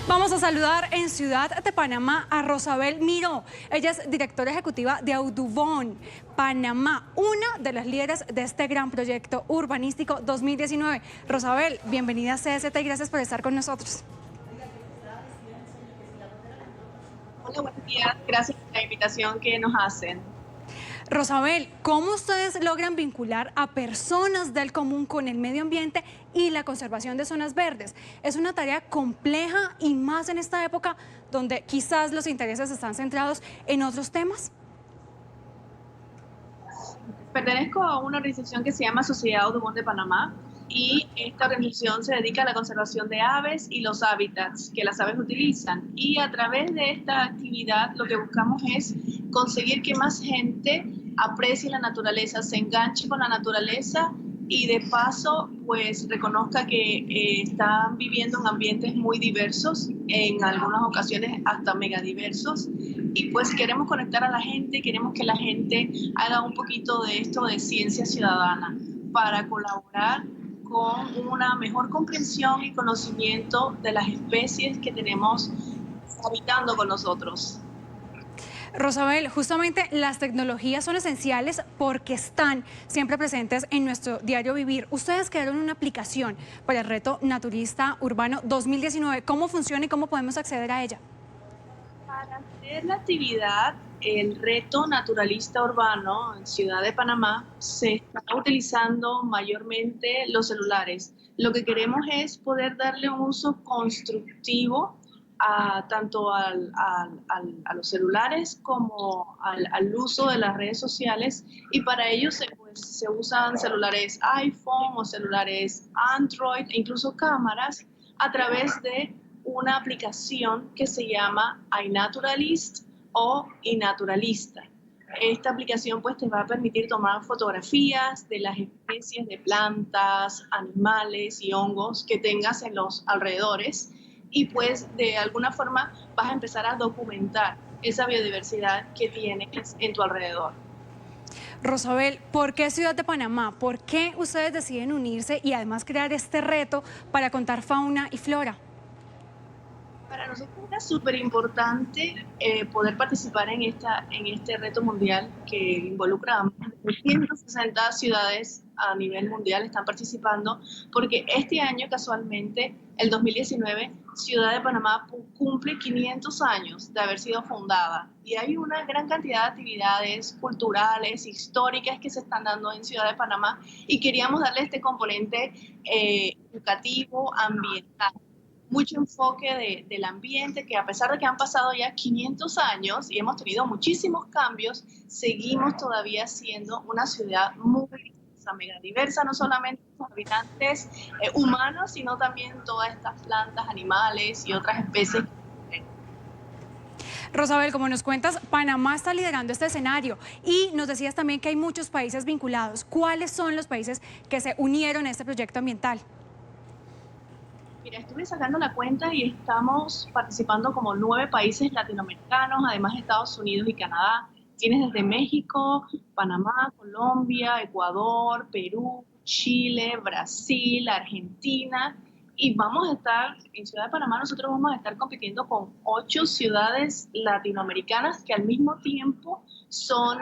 Vamos a saludar en Ciudad de Panamá a Rosabel Miró. Ella es directora ejecutiva de Audubon Panamá, una de las líderes de este gran proyecto urbanístico 2019. Rosabel, bienvenida a CST y gracias por estar con nosotros. Hola, buenos días. Gracias por la invitación que nos hacen. Rosabel, ¿cómo ustedes logran vincular a personas del común con el medio ambiente y la conservación de zonas verdes? Es una tarea compleja y más en esta época donde quizás los intereses están centrados en otros temas. Pertenezco a una organización que se llama Sociedad Audubon de Panamá y esta organización se dedica a la conservación de aves y los hábitats que las aves utilizan. Y a través de esta actividad lo que buscamos es conseguir que más gente aprecie la naturaleza, se enganche con la naturaleza y de paso pues reconozca que están viviendo en ambientes muy diversos, en algunas ocasiones hasta megadiversos, y pues queremos conectar a la gente, queremos que la gente haga un poquito de esto de ciencia ciudadana para colaborar con una mejor comprensión y conocimiento de las especies que tenemos habitando con nosotros. Rosabel, justamente las tecnologías son esenciales porque están siempre presentes en nuestro diario vivir. Ustedes crearon una aplicación para el reto Naturalista Urbano 2019. ¿Cómo funciona y cómo podemos acceder a ella? Para hacer la actividad, el reto Naturalista Urbano en Ciudad de Panamá se está utilizando mayormente los celulares. Lo que queremos es poder darle un uso constructivo tanto a los celulares como al uso de las redes sociales, y para ello se usan celulares iPhone o celulares Android e incluso cámaras a través de una aplicación que se llama iNaturalist o iNaturalista. Esta aplicación pues te va a permitir tomar fotografías de las especies de plantas, animales y hongos que tengas en los alrededores, y pues de alguna forma vas a empezar a documentar esa biodiversidad que tienes en tu alrededor. Rosabel, ¿por qué Ciudad de Panamá? ¿Por qué ustedes deciden unirse y además crear este reto para contar fauna y flora? Para nosotros era súper importante poder participar en este reto mundial que involucra a más de 160 ciudades a nivel mundial están participando, porque este año casualmente, el 2019, Ciudad de Panamá cumple 500 años de haber sido fundada y hay una gran cantidad de actividades culturales, históricas que se están dando en Ciudad de Panamá y queríamos darle este componente educativo, ambiental. Mucho enfoque del ambiente, que a pesar de que han pasado ya 500 años y hemos tenido muchísimos cambios, seguimos todavía siendo una ciudad muy megadiversa, no solamente los habitantes humanos, sino también todas estas plantas, animales y otras especies. Rosabel, como nos cuentas, Panamá está liderando este escenario y nos decías también que hay muchos países vinculados. ¿Cuáles son los países que se unieron a este proyecto ambiental? Mira, estuve sacando la cuenta y estamos participando como 9 países latinoamericanos, además de Estados Unidos y Canadá. Tienes desde México, Panamá, Colombia, Ecuador, Perú, Chile, Brasil, Argentina. Y vamos a estar, en Ciudad de Panamá nosotros vamos a estar compitiendo con 8 ciudades latinoamericanas que al mismo tiempo son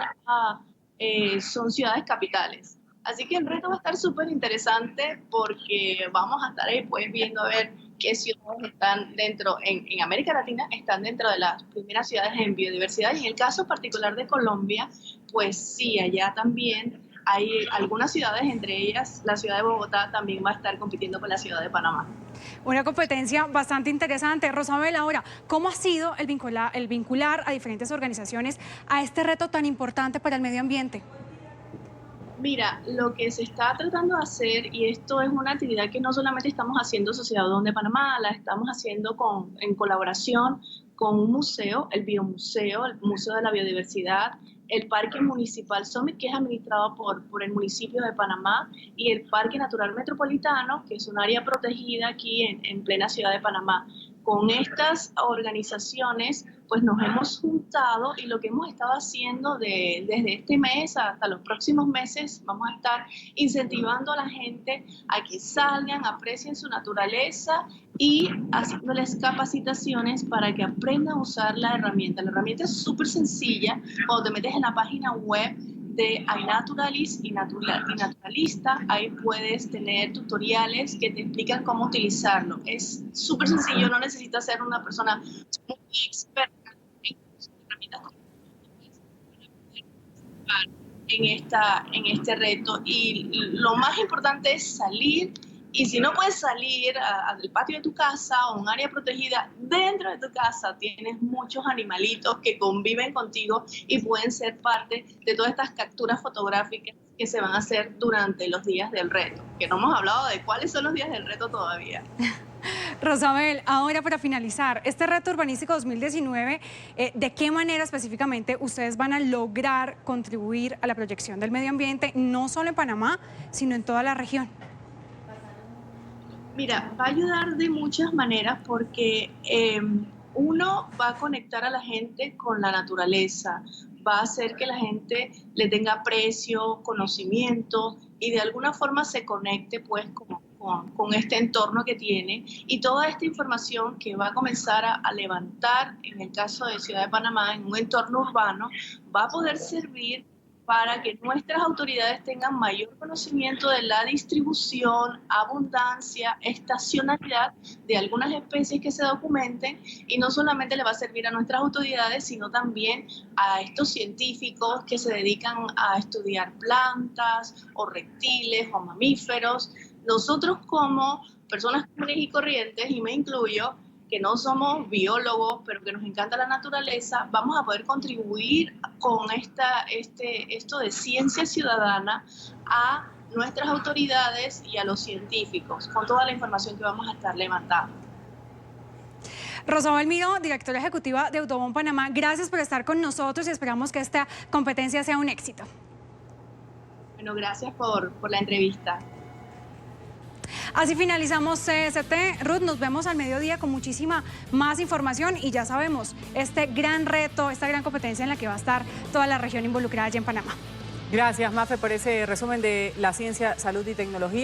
ciudades capitales. Así que el reto va a estar súper interesante porque vamos a estar ahí pues viendo a ver qué ciudades están dentro, en América Latina, están dentro de las primeras ciudades en biodiversidad. Y en el caso particular de Colombia, pues sí, allá también hay algunas ciudades, entre ellas la ciudad de Bogotá también va a estar compitiendo con la ciudad de Panamá. Una competencia bastante interesante. Rosabel, ahora, ¿cómo ha sido el vincular a diferentes organizaciones a este reto tan importante para el medio ambiente? Mira, lo que se está tratando de hacer, y esto es una actividad que no solamente estamos haciendo Sociedad Audubon de Panamá, la estamos haciendo en colaboración con un museo, el Biomuseo, el Museo de la Biodiversidad, el Parque Municipal Summit, que es administrado por el municipio de Panamá, y el Parque Natural Metropolitano, que es un área protegida aquí en plena ciudad de Panamá. Con estas organizaciones, pues nos hemos juntado y lo que hemos estado haciendo desde este mes hasta los próximos meses, vamos a estar incentivando a la gente a que salgan, aprecien su naturaleza y haciéndoles capacitaciones para que aprendan a usar la herramienta. La herramienta es súper sencilla. Cuando te metes en la página web de iNaturalist y Naturalista, ahí puedes tener tutoriales que te explican cómo utilizarlo. Es súper sencillo, no necesitas ser una persona muy experta en este reto. Y lo más importante es salir. Y si no puedes salir al patio de tu casa o un área protegida, dentro de tu casa tienes muchos animalitos que conviven contigo y pueden ser parte de todas estas capturas fotográficas que se van a hacer durante los días del reto, que no hemos hablado de cuáles son los días del reto todavía. Rosabel, ahora para finalizar, este reto urbanístico 2019, ¿de qué manera específicamente ustedes van a lograr contribuir a la proyección del medio ambiente, no solo en Panamá, sino en toda la región? Mira, va a ayudar de muchas maneras porque uno va a conectar a la gente con la naturaleza, va a hacer que la gente le tenga aprecio, conocimiento y de alguna forma se conecte pues con este entorno que tiene, y toda esta información que va a comenzar a levantar en el caso de Ciudad de Panamá en un entorno urbano va a poder servir para que nuestras autoridades tengan mayor conocimiento de la distribución, abundancia, estacionalidad de algunas especies que se documenten, y no solamente le va a servir a nuestras autoridades, sino también a estos científicos que se dedican a estudiar plantas o reptiles o mamíferos. Nosotros como personas comunes y corrientes, y me incluyo, que no somos biólogos, pero que nos encanta la naturaleza, vamos a poder contribuir con esto de ciencia ciudadana a nuestras autoridades y a los científicos, con toda la información que vamos a estar levantando. Rosabel Miró, directora ejecutiva de Audubon Panamá, gracias por estar con nosotros y esperamos que esta competencia sea un éxito. Bueno, gracias por la entrevista. Así finalizamos CST. Ruth, nos vemos al mediodía con muchísima más información y ya sabemos, este gran reto, esta gran competencia en la que va a estar toda la región involucrada allá en Panamá. Gracias, Mafe, por ese resumen de la ciencia, salud y tecnología.